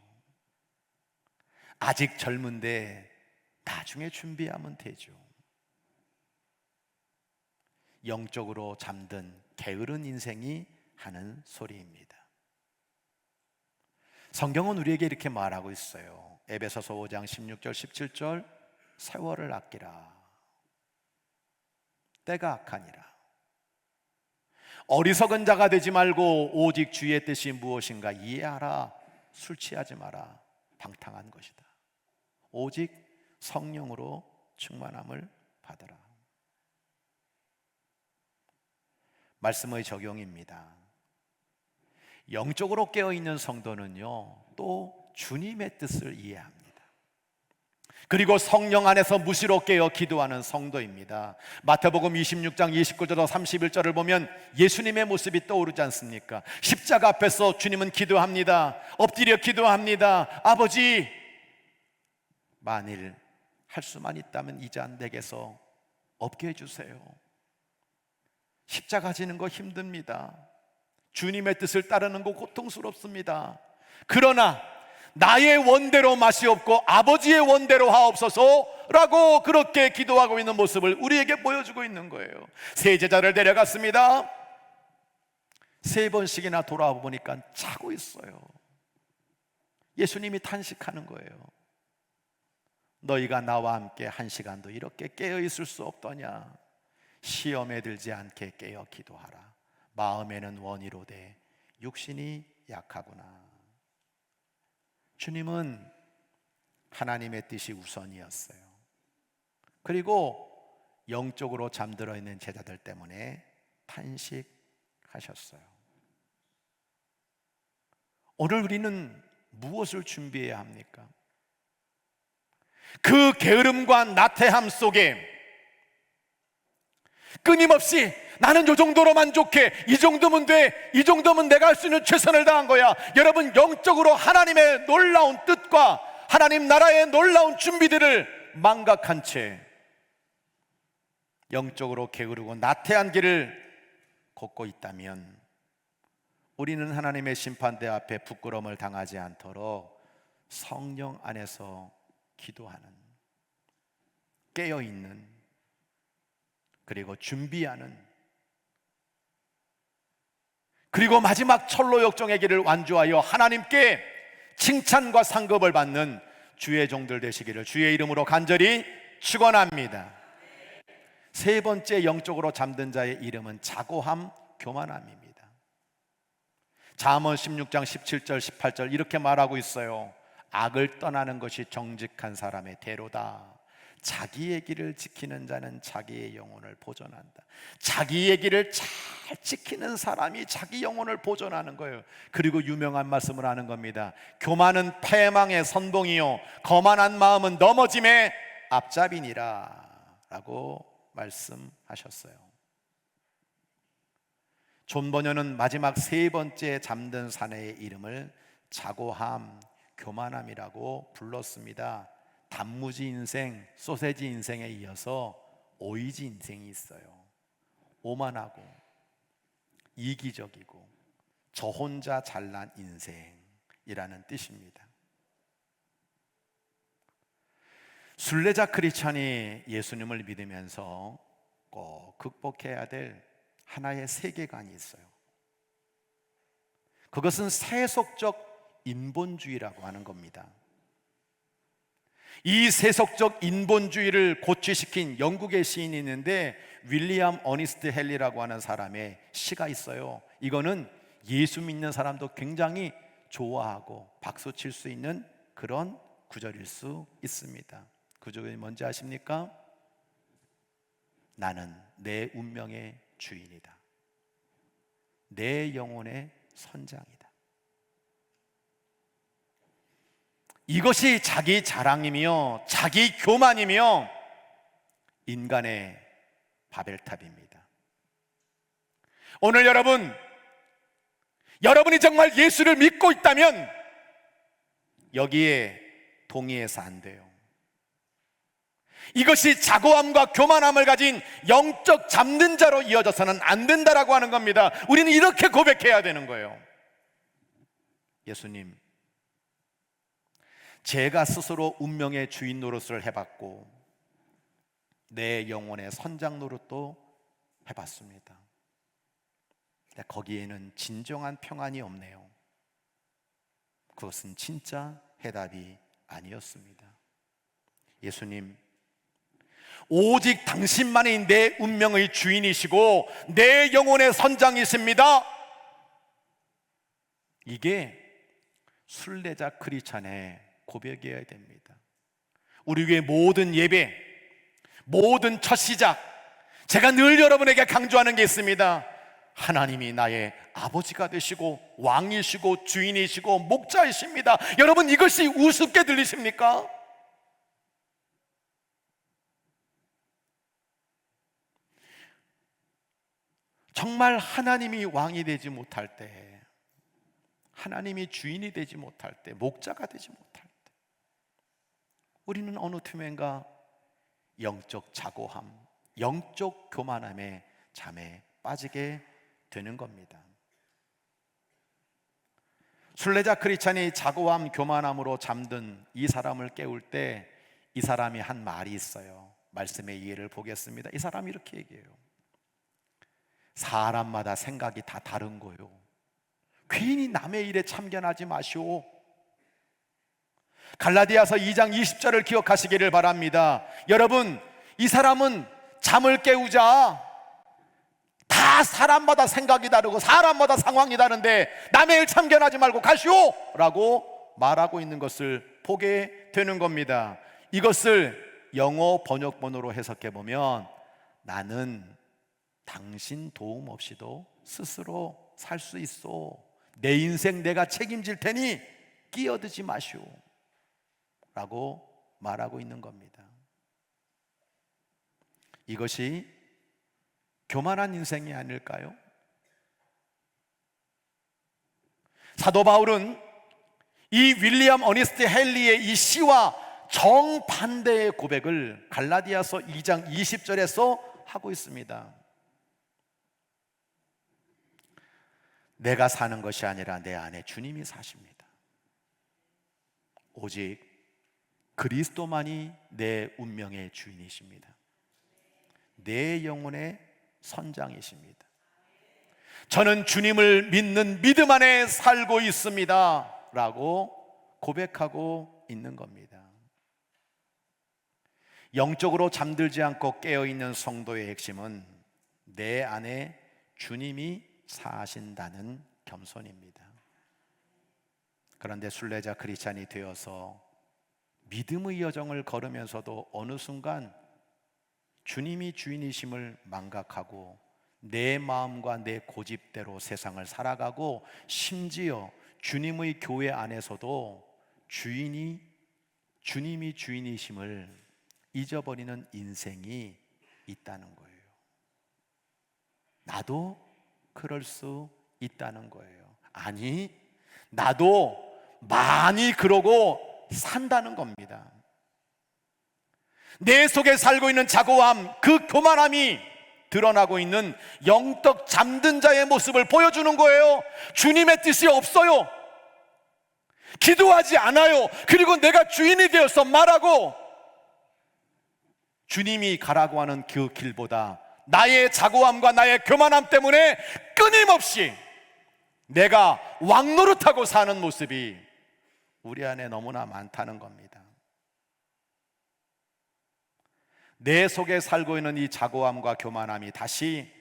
아직 젊은데 나중에 준비하면 되죠. 영적으로 잠든 게으른 인생이 하는 소리입니다. 성경은 우리에게 이렇게 말하고 있어요. 에베소서 5장 16절 17절 세월을 아끼라. 때가 악하니라. 어리석은 자가 되지 말고 오직 주의 뜻이 무엇인가 이해하라. 술 취하지 마라. 방탕한 것이다. 오직 성령으로 충만함을 받으라. 말씀의 적용입니다. 영적으로 깨어있는 성도는요, 또 주님의 뜻을 이해합니다. 그리고 성령 안에서 무시로 깨어 기도하는 성도입니다. 마태복음 26장 29절로 31절을 보면 예수님의 모습이 떠오르지 않습니까? 십자가 앞에서 주님은 기도합니다. 엎드려 기도합니다. 아버지, 만일 할 수만 있다면 이 잔 내게서 없게 해주세요. 십자가 지는 거 힘듭니다. 주님의 뜻을 따르는 거 고통스럽습니다. 그러나 나의 원대로 마시옵고 아버지의 원대로 하옵소서라고 그렇게 기도하고 있는 모습을 우리에게 보여주고 있는 거예요. 세 제자를 데려갔습니다. 3번씩이나 돌아와 보니까 자고 있어요. 예수님이 탄식하는 거예요. 너희가 나와 함께 1시간도 이렇게 깨어 있을 수 없더냐. 시험에 들지 않게 깨어 기도하라. 마음에는 원이로되 육신이 약하구나. 주님은 하나님의 뜻이 우선이었어요. 그리고 영적으로 잠들어 있는 제자들 때문에 탄식하셨어요. 오늘 우리는 무엇을 준비해야 합니까? 그 게으름과 나태함 속에 끊임없이 나는 요 정도로 만족해, 이 정도면 돼, 이 정도면 내가 할 수 있는 최선을 다한 거야. 여러분, 영적으로 하나님의 놀라운 뜻과 하나님 나라의 놀라운 준비들을 망각한 채 영적으로 게으르고 나태한 길을 걷고 있다면 우리는 하나님의 심판대 앞에 부끄러움을 당하지 않도록 성령 안에서 기도하는, 깨어있는, 그리고 준비하는, 그리고 마지막 철로 역정의 길을 완주하여 하나님께 칭찬과 상급을 받는 주의 종들 되시기를 주의 이름으로 간절히 축원합니다. 세 번째 영적으로 잠든 자의 이름은 자고함, 교만함입니다. 잠언 16장 17절 18절 이렇게 말하고 있어요. 악을 떠나는 것이 정직한 사람의 대로다. 자기의 길을 지키는 자는 자기의 영혼을 보존한다. 자기의 길을 잘 지키는 사람이 자기 영혼을 보존하는 거예요. 그리고 유명한 말씀을 하는 겁니다. 교만은 패망의 선봉이요 거만한 마음은 넘어짐의 앞잡이니라 라고 말씀하셨어요. 존 버녀는 마지막 세 번째 잠든 사내의 이름을 자고함, 교만함이라고 불렀습니다. 단무지 인생, 소세지 인생에 이어서 오이지 인생이 있어요. 오만하고 이기적이고 저 혼자 잘난 인생이라는 뜻입니다. 순례자 크리스찬이 예수님을 믿으면서 꼭 극복해야 될 하나의 세계관이 있어요. 그것은 세속적 인본주의라고 하는 겁니다. 이 세속적 인본주의를 고취시킨 영국의 시인이 있는데 윌리엄 어니스트 헨리라고 하는 사람의 시가 있어요. 이거는 예수 믿는 사람도 굉장히 좋아하고 박수 칠 수 있는 그런 구절일 수 있습니다. 구절이 뭔지 아십니까? 나는 내 운명의 주인이다. 내 영혼의 선장이다. 이것이 자기 자랑이며 자기 교만이며 인간의 바벨탑입니다. 오늘 여러분이 정말 예수를 믿고 있다면 여기에 동의해서 안 돼요. 이것이 자고함과 교만함을 가진 영적 잠든 자로 이어져서는 안 된다라고 하는 겁니다. 우리는 이렇게 고백해야 되는 거예요. 예수님, 제가 스스로 운명의 주인 노릇을 해봤고 내 영혼의 선장 노릇도 해봤습니다. 근데 거기에는 진정한 평안이 없네요. 그것은 진짜 해답이 아니었습니다. 예수님, 오직 당신만이 내 운명의 주인이시고 내 영혼의 선장이십니다. 이게 순례자 크리스찬의 고백이어야 됩니다. 우리 교회 모든 예배, 모든 첫 시작, 제가 늘 여러분에게 강조하는 게 있습니다. 하나님이 나의 아버지가 되시고 왕이시고 주인이시고 목자이십니다. 여러분, 이것이 우습게 들리십니까? 정말 하나님이 왕이 되지 못할 때, 하나님이 주인이 되지 못할 때, 목자가 되지 못할 때 우리는 어느 틈엔가 영적 자고함, 영적 교만함의 잠에 빠지게 되는 겁니다. 순례자 크리스찬이 자고함, 교만함으로 잠든 이 사람을 깨울 때 이 사람이 한 말이 있어요. 말씀의 이해를 보겠습니다. 이 사람이 이렇게 얘기해요. 사람마다 생각이 다 다른 거요. 괜히 남의 일에 참견하지 마시오. 갈라디아서 2장 20절을 기억하시기를 바랍니다. 여러분, 이 사람은 잠을 깨우자 다 사람마다 생각이 다르고 사람마다 상황이 다른데 남의 일 참견하지 말고 가시오! 라고 말하고 있는 것을 보게 되는 겁니다. 이것을 영어 번역본으로 해석해 보면 나는 당신 도움 없이도 스스로 살 수 있어. 내 인생 내가 책임질 테니 끼어들지 마시오 라고 말하고 있는 겁니다. 이것이 교만한 인생이 아닐까요? 사도 바울은 이 윌리엄 어니스트 헨리의 이 시와 정반대의 고백을 갈라디아서 2장 20절에서 하고 있습니다. 내가 사는 것이 아니라 내 안에 주님이 사십니다. 오직 그리스도만이 내 운명의 주인이십니다. 내 영혼의 선장이십니다. 저는 주님을 믿는 믿음 안에 살고 있습니다 라고 고백하고 있는 겁니다. 영적으로 잠들지 않고 깨어있는 성도의 핵심은 내 안에 주님이 사신다는 겸손입니다. 그런데 순례자 크리스찬이 되어서 믿음의 여정을 걸으면서도 어느 순간 주님이 주인이심을 망각하고 내 마음과 내 고집대로 세상을 살아가고 심지어 주님의 교회 안에서도 주님이 주인이심을 잊어버리는 인생이 있다는 거예요. 나도 그럴 수 있다는 거예요. 아니, 나도 많이 그러고 산다는 겁니다. 내 속에 살고 있는 자고함, 그 교만함이 드러나고 있는 영적 잠든 자의 모습을 보여주는 거예요. 주님의 뜻이 없어요. 기도하지 않아요. 그리고 내가 주인이 되어서 말하고 주님이 가라고 하는 그 길보다 나의 자고함과 나의 교만함 때문에 끊임없이 내가 왕노릇하고 사는 모습이 우리 안에 너무나 많다는 겁니다. 내 속에 살고 있는 이 자고함과 교만함이 다시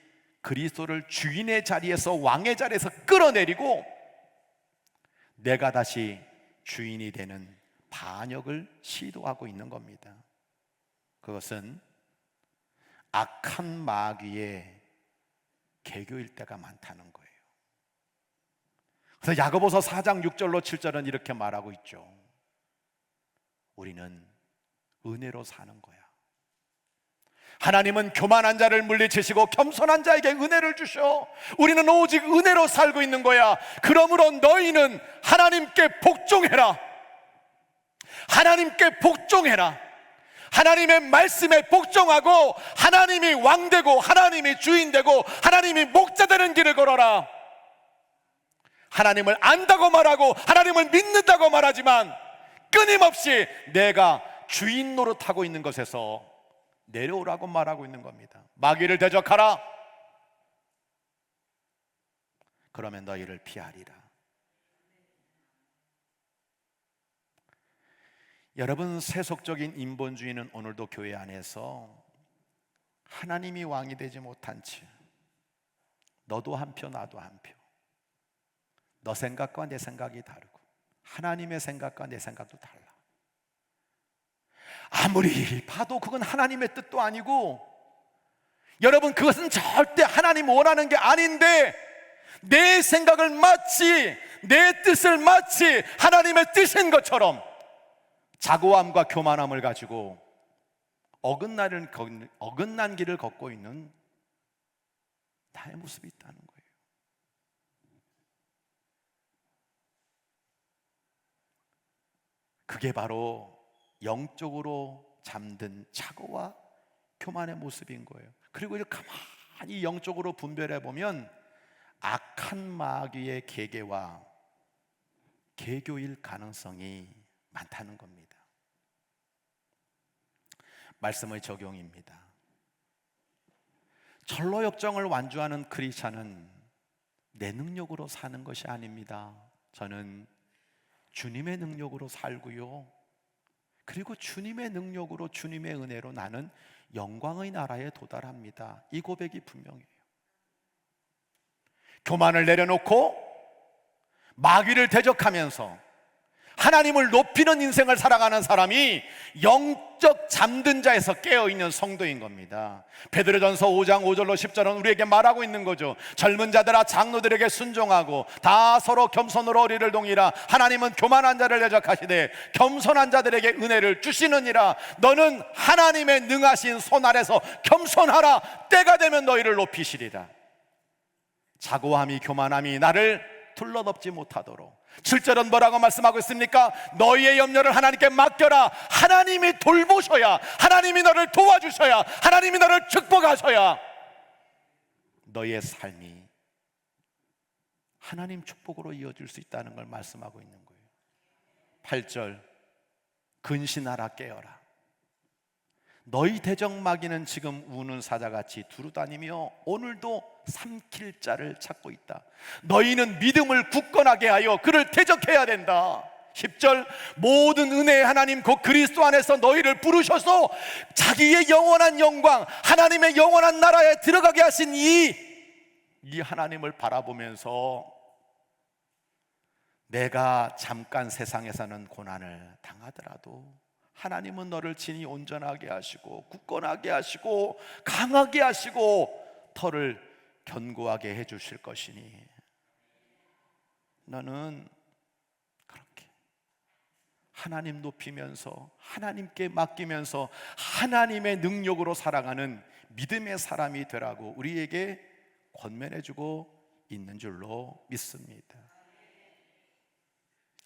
그리스도를 주인의 자리에서, 왕의 자리에서 끌어내리고 내가 다시 주인이 되는 반역을 시도하고 있는 겁니다. 그것은 악한 마귀의 계교일 때가 많다는 거예요. 그래서 야고보서 4장 6절로 7절은 이렇게 말하고 있죠. 우리는 은혜로 사는 거야. 하나님은 교만한 자를 물리치시고 겸손한 자에게 은혜를 주셔. 우리는 오직 은혜로 살고 있는 거야. 그러므로 너희는 하나님께 복종해라. 하나님께 복종해라. 하나님의 말씀에 복종하고 하나님이 왕되고 하나님이 주인되고 하나님이 목자되는 길을 걸어라. 하나님을 안다고 말하고 하나님을 믿는다고 말하지만 끊임없이 내가 주인 노릇하고 있는 것에서 내려오라고 말하고 있는 겁니다. 마귀를 대적하라. 그러면 너희를 피하리라. 여러분, 세속적인 인본주의는 오늘도 교회 안에서 하나님이 왕이 되지 못한 채 너도 한 표 나도 한 표, 너 생각과 내 생각이 다르고 하나님의 생각과 내 생각도 달라. 아무리 봐도 그건 하나님의 뜻도 아니고, 여러분, 그것은 절대 하나님 원하는 게 아닌데 내 생각을 마치, 내 뜻을 마치 하나님의 뜻인 것처럼 자고함과 교만함을 가지고 어긋난 길을 걷고 있는 나의 모습이 있다는 거예요. 그게 바로 영적으로 잠든 착오와 교만의 모습인 거예요. 그리고 이렇게 가만히 영적으로 분별해 보면 악한 마귀의 계계와 계교일 가능성이 많다는 겁니다. 말씀의 적용입니다. 전로역정을 완주하는 크리스찬은 내 능력으로 사는 것이 아닙니다. 저는 주님의 능력으로 살고요, 그리고 주님의 능력으로, 주님의 은혜로 나는 영광의 나라에 도달합니다. 이 고백이 분명해요. 교만을 내려놓고 마귀를 대적하면서 하나님을 높이는 인생을 살아가는 사람이 영적 잠든 자에서 깨어있는 성도인 겁니다. 베드로전서 5장 5절로 10절은 우리에게 말하고 있는 거죠. 젊은 자들아 장로들에게 순종하고 다 서로 겸손으로 어리를 동이라. 하나님은 교만한 자를 대적하시되 겸손한 자들에게 은혜를 주시느니라. 너는 하나님의 능하신 손 아래서 겸손하라. 때가 되면 너희를 높이시리라. 자고함이, 교만함이 나를 둘러덮지 못하도록. 7절은 뭐라고 말씀하고 있습니까? 너희의 염려를 하나님께 맡겨라. 하나님이 돌보셔야, 하나님이 너를 도와주셔야, 하나님이 너를 축복하셔야 너희의 삶이 하나님 축복으로 이어질 수 있다는 걸 말씀하고 있는 거예요. 8절, 근신하라, 깨어라. 너희 대적마귀는 지금 우는 사자같이 두루다니며 오늘도 삼킬 자를 찾고 있다. 너희는 믿음을 굳건하게 하여 그를 대적해야 된다. 10절, 모든 은혜의 하나님 곧 그리스도 안에서 너희를 부르셔서 자기의 영원한 영광, 하나님의 영원한 나라에 들어가게 하신 이 하나님을 바라보면서 내가 잠깐 세상에서는 고난을 당하더라도 하나님은 너를 친히 온전하게 하시고 굳건하게 하시고 강하게 하시고 털을 견고하게 해주실 것이니 너는 그렇게 하나님 높이면서 하나님께 맡기면서 하나님의 능력으로 살아가는 믿음의 사람이 되라고 우리에게 권면해주고 있는 줄로 믿습니다.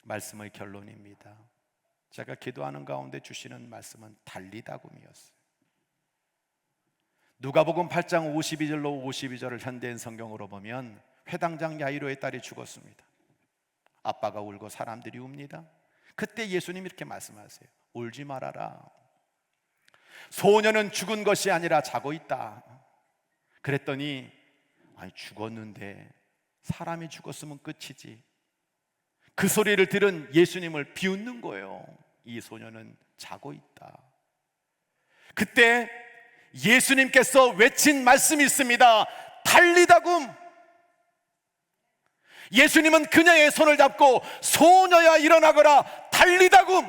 말씀의 결론입니다. 제가 기도하는 가운데 주시는 말씀은 달리다굼이었어요. 누가복음 8장 52절로 52절을 현대인 성경으로 보면 회당장 야이로의 딸이 죽었습니다. 아빠가 울고 사람들이 웁니다. 그때 예수님이 이렇게 말씀하세요. 울지 말아라. 소녀는 죽은 것이 아니라 자고 있다. 그랬더니 아니 죽었는데 사람이 죽었으면 끝이지. 그 소리를 들은 예수님을 비웃는 거예요. 이 소녀는 자고 있다. 그때 예수님께서 외친 말씀이 있습니다. 달리다굼. 예수님은 그녀의 손을 잡고 소녀야 일어나거라 달리다굼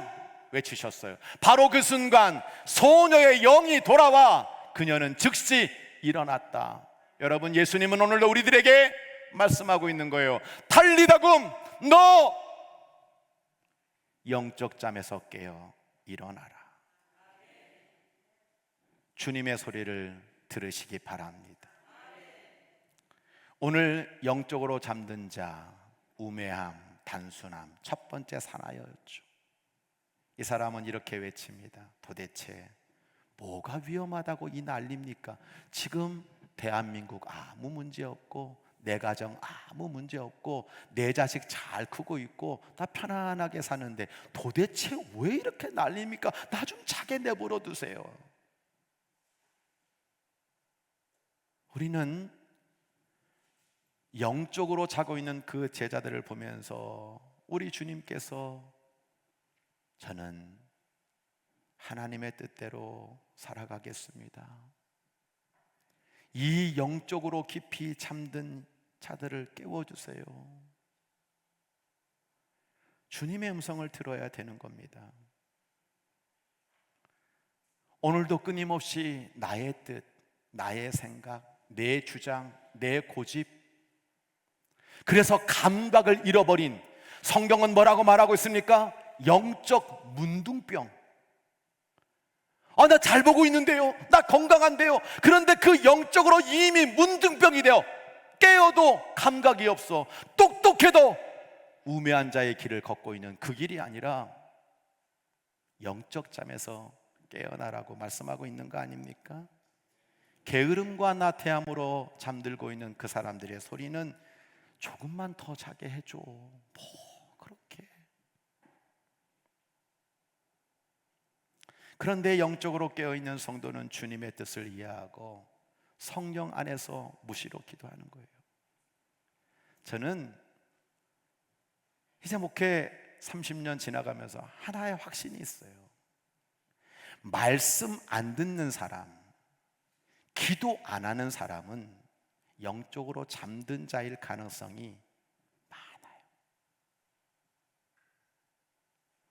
외치셨어요. 바로 그 순간 소녀의 영이 돌아와 그녀는 즉시 일어났다. 여러분, 예수님은 오늘도 우리들에게 말씀하고 있는 거예요. 달리다굼, 너 영적 잠에서 깨어 일어나라. 주님의 소리를 들으시기 바랍니다. 오늘 영적으로 잠든 자, 우매함, 단순함, 첫 번째 사나이였죠. 이 사람은 이렇게 외칩니다. 도대체 뭐가 위험하다고 이 난립니까? 지금 대한민국 아무 문제 없고, 내 가정 아무 문제 없고, 내 자식 잘 크고 있고, 나 편안하게 사는데 도대체 왜 이렇게 난립니까? 나 좀 자게 내버려 두세요. 우리는 영적으로 자고 있는 그 제자들을 보면서 우리 주님께서 저는 하나님의 뜻대로 살아가겠습니다, 이 영적으로 깊이 잠든 자들을 깨워주세요. 주님의 음성을 들어야 되는 겁니다. 오늘도 끊임없이 나의 뜻, 나의 생각, 내 주장, 내 고집, 그래서 감각을 잃어버린, 성경은 뭐라고 말하고 있습니까? 영적 문둥병. 나 잘 보고 있는데요, 나 건강한데요. 그런데 그 영적으로 이미 문둥병이 되어 깨어도 감각이 없어, 똑똑해도 우매한 자의 길을 걷고 있는 그 길이 아니라 영적 잠에서 깨어나라고 말씀하고 있는 거 아닙니까? 게으름과 나태함으로 잠들고 있는 그 사람들의 소리는 조금만 더 자게 해줘. 뭐 그렇게. 그런데 영적으로 깨어있는 성도는 주님의 뜻을 이해하고 성령 안에서 무시로 기도하는 거예요. 저는 이제 목회 30년 지나가면서 하나의 확신이 있어요. 말씀 안 듣는 사람, 기도 안 하는 사람은 영적으로 잠든 자일 가능성이 많아요.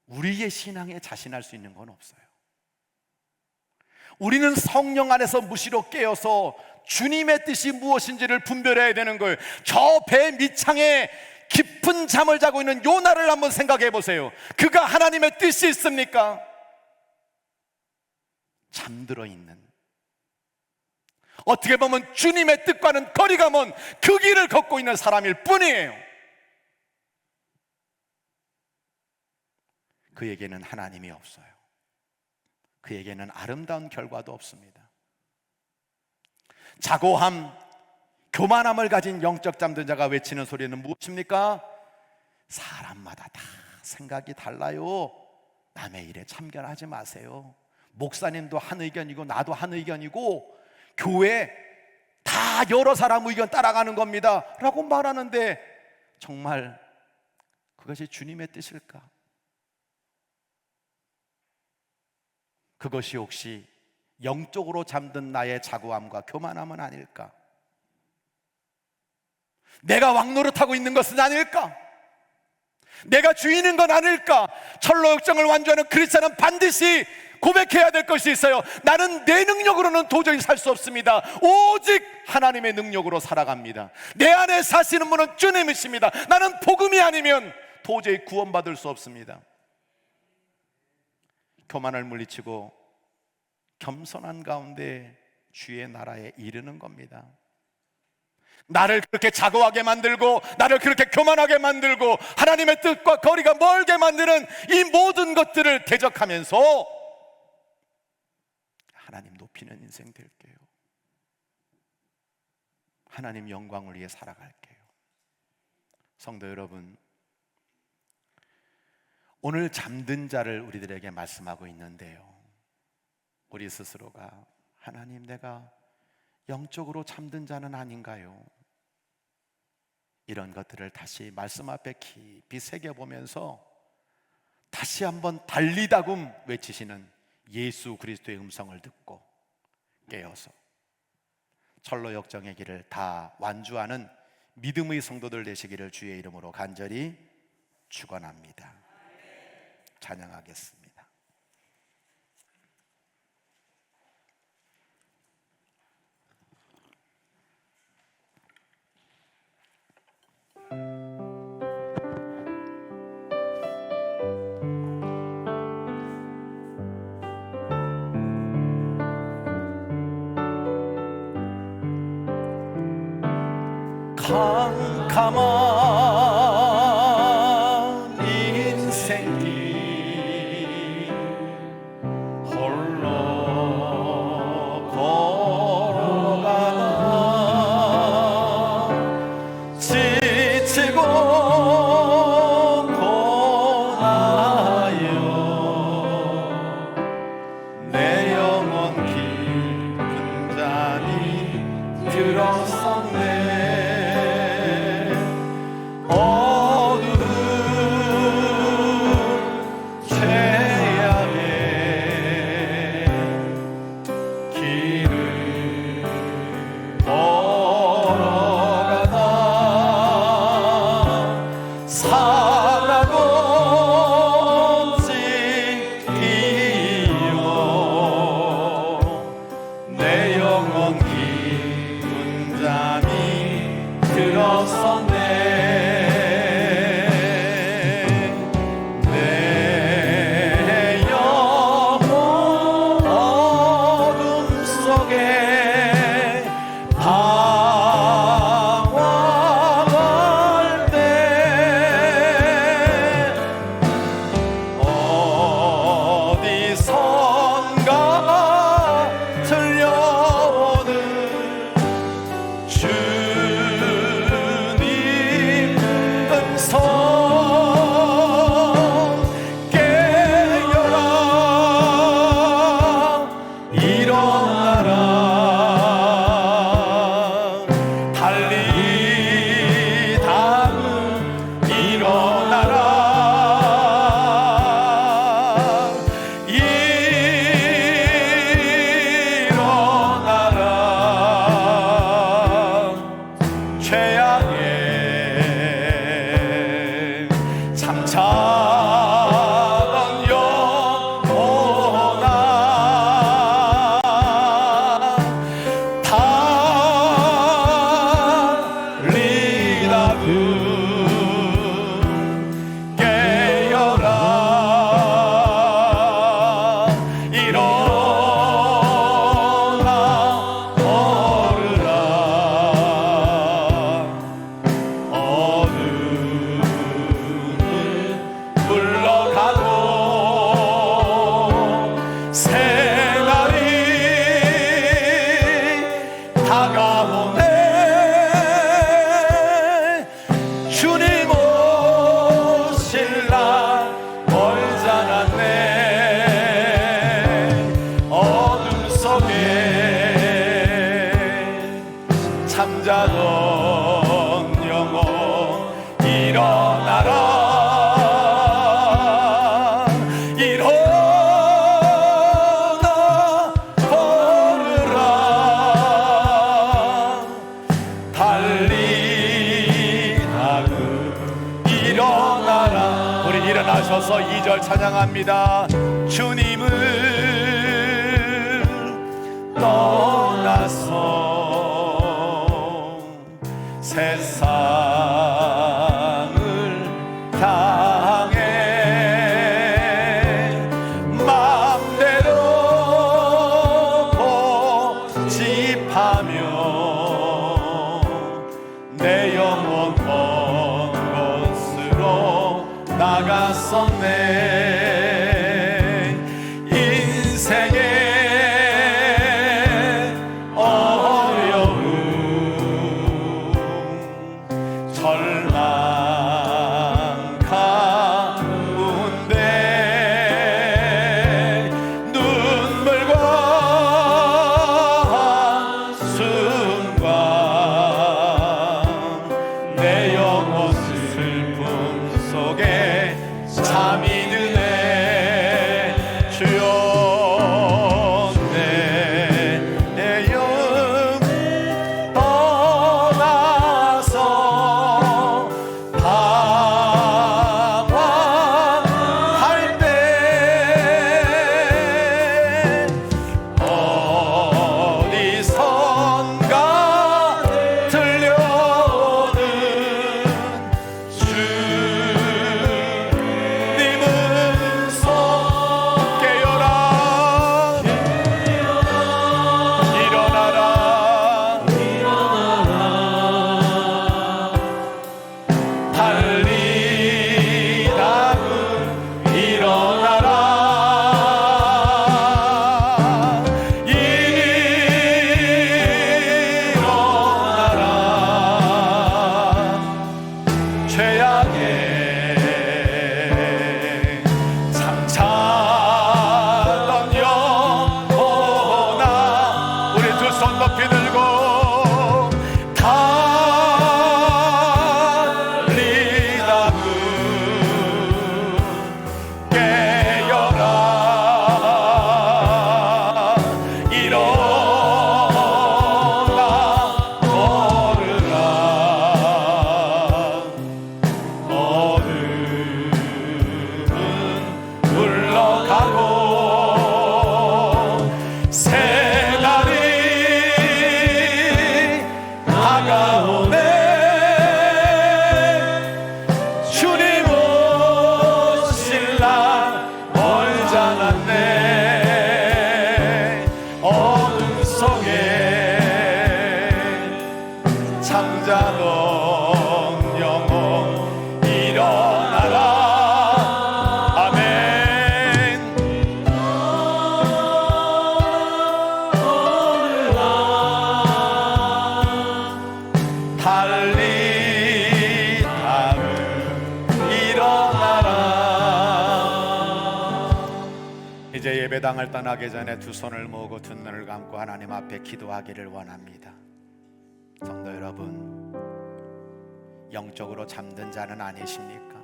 우리의 신앙에 자신할 수 있는 건 없어요. 우리는 성령 안에서 무시로 깨어서 주님의 뜻이 무엇인지를 분별해야 되는 거예요. 저 배 밑창에 깊은 잠을 자고 있는 요나를 한번 생각해 보세요. 그가 하나님의 뜻이 있습니까? 잠들어 있는, 어떻게 보면 주님의 뜻과는 거리가 먼 그 길을 걷고 있는 사람일 뿐이에요. 그에게는 하나님이 없어요. 그에게는 아름다운 결과도 없습니다. 자고함, 교만함을 가진 영적 잠든 자가 외치는 소리는 무엇입니까? 사람마다 다 생각이 달라요. 남의 일에 참견하지 마세요. 목사님도 한 의견이고 나도 한 의견이고 교회 다 여러 사람 의견 따라가는 겁니다 라고 말하는데 정말 그것이 주님의 뜻일까? 그것이 혹시 영적으로 잠든 나의 자고함과 교만함은 아닐까? 내가 왕노릇하고 있는 것은 아닐까? 내가 주인인 건 아닐까? 철로역정을 완주하는 크리스찬은 반드시 고백해야 될 것이 있어요. 나는 내 능력으로는 도저히 살 수 없습니다. 오직 하나님의 능력으로 살아갑니다. 내 안에 사시는 분은 주님이십니다. 나는 복음이 아니면 도저히 구원받을 수 없습니다. 교만을 물리치고 겸손한 가운데 주의 나라에 이르는 겁니다. 나를 그렇게 자고하게 만들고 나를 그렇게 교만하게 만들고 하나님의 뜻과 거리가 멀게 만드는 이 모든 것들을 대적하면서 하나님 높이는 인생 될게요. 하나님 영광을 위해 살아갈게요. 성도 여러분, 오늘 잠든 자를 우리들에게 말씀하고 있는데요, 우리 스스로가 하나님, 내가 영적으로 잠든 자는 아닌가요? 이런 것들을 다시 말씀 앞에 깊이 새겨보면서 다시 한번 달리다굼 외치시는 예수 그리스도의 음성을 듣고 깨어서 철로 역정의 길을 다 완주하는 믿음의 성도들 되시기를 주의 이름으로 간절히 축원합니다. 찬양하겠습니다. 캄캄한 인생길 홀로 걸어가다 지치고 고나여 내 영혼 깊은 잠이 들었었네. 일어나셔서 2절 찬양합니다. 주님을 떠나서 세상을 향해 마음대로 고집하며 내 영혼 먼 곳으로 나갔었네. 인생의 어려움 절망 가운데 눈물과 한숨과 내 영혼 슬픔 속에 잠이 드네. 주여 내 예배당을 떠나기 전에 두 손을 모으고 두 눈을 감고 하나님 앞에 기도하기를 원합니다. 성도 여러분, 영적으로 잠든 자는 아니십니까?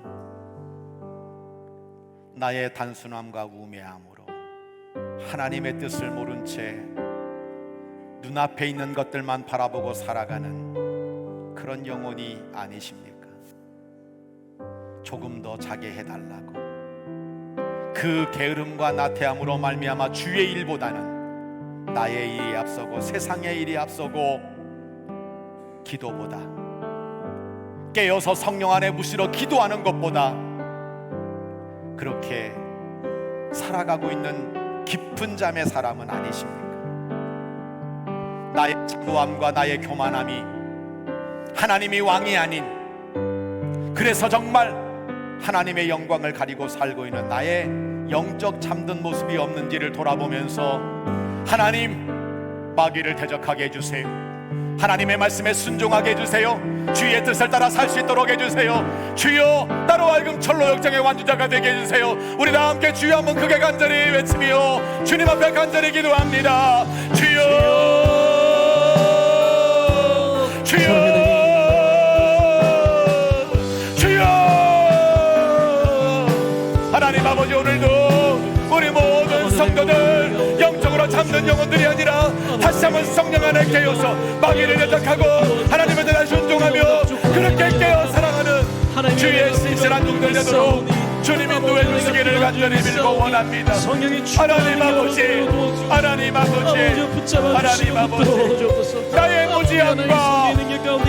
나의 단순함과 우매함으로 하나님의 뜻을 모른 채 눈앞에 있는 것들만 바라보고 살아가는 그런 영혼이 아니십니까? 조금 더 자게 해달라고, 그 게으름과 나태함으로 말미암아 주의 일보다는 나의 일이 앞서고 세상의 일이 앞서고 기도보다, 깨어서 성령 안에 묻으러 기도하는 것보다 그렇게 살아가고 있는 깊은 잠의 사람은 아니십니까? 나의 자부함과 나의 교만함이 하나님이 왕이 아닌, 그래서 정말 하나님의 영광을 가리고 살고 있는 나의 영적 잠든 모습이 없는지를 돌아보면서 하나님, 마귀를 대적하게 해주세요. 하나님의 말씀에 순종하게 해주세요. 주의 뜻을 따라 살 수 있도록 해주세요. 주여, 나로 하여금 철로 역정의 완주자가 되게 해주세요. 우리 다 함께 주여 한번 크게 간절히 외치며 주님 앞에 간절히 기도합니다. 주여, 주여, 주여. 하나님 아버지, 오늘도 우리 모든 성도들 영적으로 잠든 영혼들이 아니라 다시 한번 성령 안에 깨어서 마귀를 대적하고 하나님에 대한 순종하며 그렇게 깨어 살아가는 주의 신실한 종들 되도록 주님 인도해 주시기를 간절히 빌고 원합니다. 하나님 아버지, 하나님 아버지, 하나님 아버지, 나의 무지함과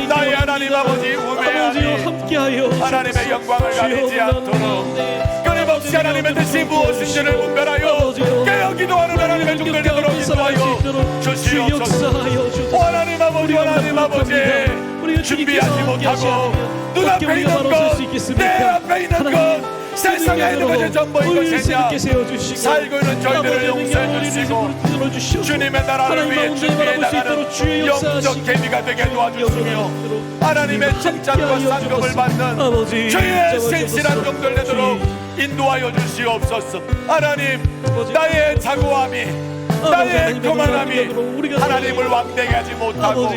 나의 하나님 아버지 우매함이 하나님의 영광을 가리지 않도록 끊임없이 하나님의 뜻이 무엇인지를 분별하여 깨어 기도하는 하나님의 종들 되도록 인도하여 주시옵소서. 하나님 아버지, 하나님 아버지, 준비하지 못하고 눈앞에 있는 것, 내 앞에 있는 것, 세상에 있는 것이 전부인 것이냐, 살고 있는 저희들을 용서해 주시고 주님의 나라를 위해 준비해 나가는 영적 계비가 되게 도와주시며 하나님의 칭찬과 상급을 받는 주의 신실한 종들 되도록 인도하여 주시옵소서. 하나님, 나의 자고함이, 나의 교만함이 하나님을 왕되게 하지 못하고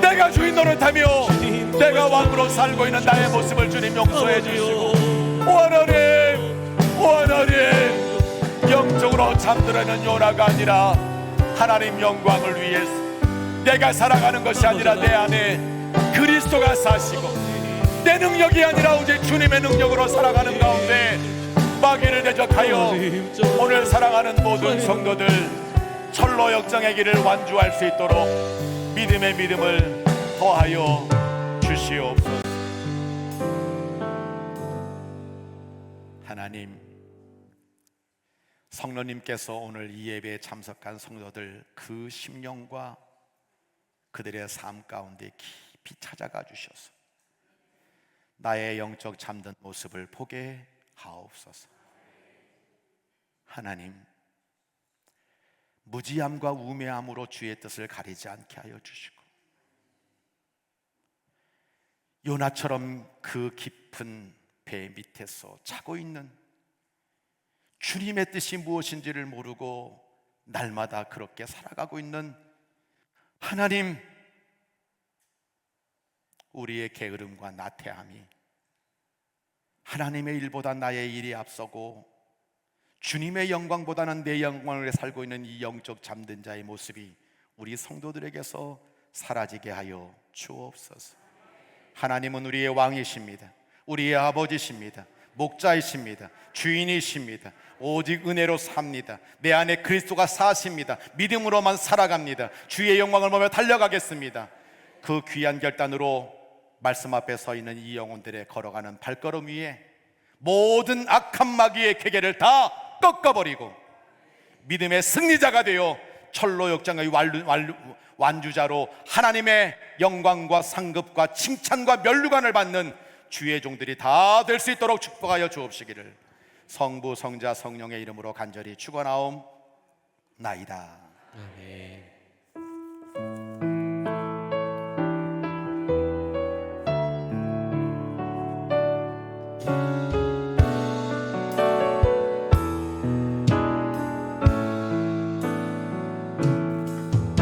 내가 주인 노릇하며 내가 왕으로 살고 있는 나의 모습을 주님 용서해 주시고, 오 하나님, 오 하나님, 영적으로 잠들어있는 요나가 아니라 하나님 영광을 위해서 내가 살아가는 것이 아니라 내 안에 그리스도가 사시고 내 능력이 아니라 오직 주님의 능력으로 살아가는 가운데 마귀를 대적하여 오늘 사랑하는 모든 성도들 철로 역정의 길을 완주할 수 있도록 믿음의 믿음을 더하여 주시옵소서. 하나님, 성령님께서 오늘 이 예배에 참석한 성도들 그 심령과 그들의 삶 가운데 깊이 찾아가 주셔서 나의 영적 잠든 모습을 보게 하옵소서. 하나님, 무지함과 우매함으로 주의 뜻을 가리지 않게 하여 주시고 요나처럼 그 깊은 배 밑에서 자고 있는 주님의 뜻이 무엇인지를 모르고 날마다 그렇게 살아가고 있는 하나님, 우리의 게으름과 나태함이 하나님의 일보다 나의 일이 앞서고 주님의 영광보다는 내 영광을 위해 살고 있는 이 영적 잠든 자의 모습이 우리 성도들에게서 사라지게 하여 주옵소서. 하나님은 우리의 왕이십니다. 우리의 아버지십니다. 목자이십니다. 주인이십니다. 오직 은혜로 삽니다. 내 안에 그리스도가 사십니다. 믿음으로만 살아갑니다. 주의 영광을 보며 달려가겠습니다. 그 귀한 결단으로 말씀 앞에 서 있는 이 영혼들의 걸어가는 발걸음 위에 모든 악한 마귀의 계계를 다 꺾어버리고 믿음의 승리자가 되어 철로 역정의 완주자로 하나님의 영광과 상급과 칭찬과 면류관을 받는 주의 종들이 다 될 수 있도록 축복하여 주옵시기를 성부 성자 성령의 이름으로 간절히 축원하옵나이다. 아멘.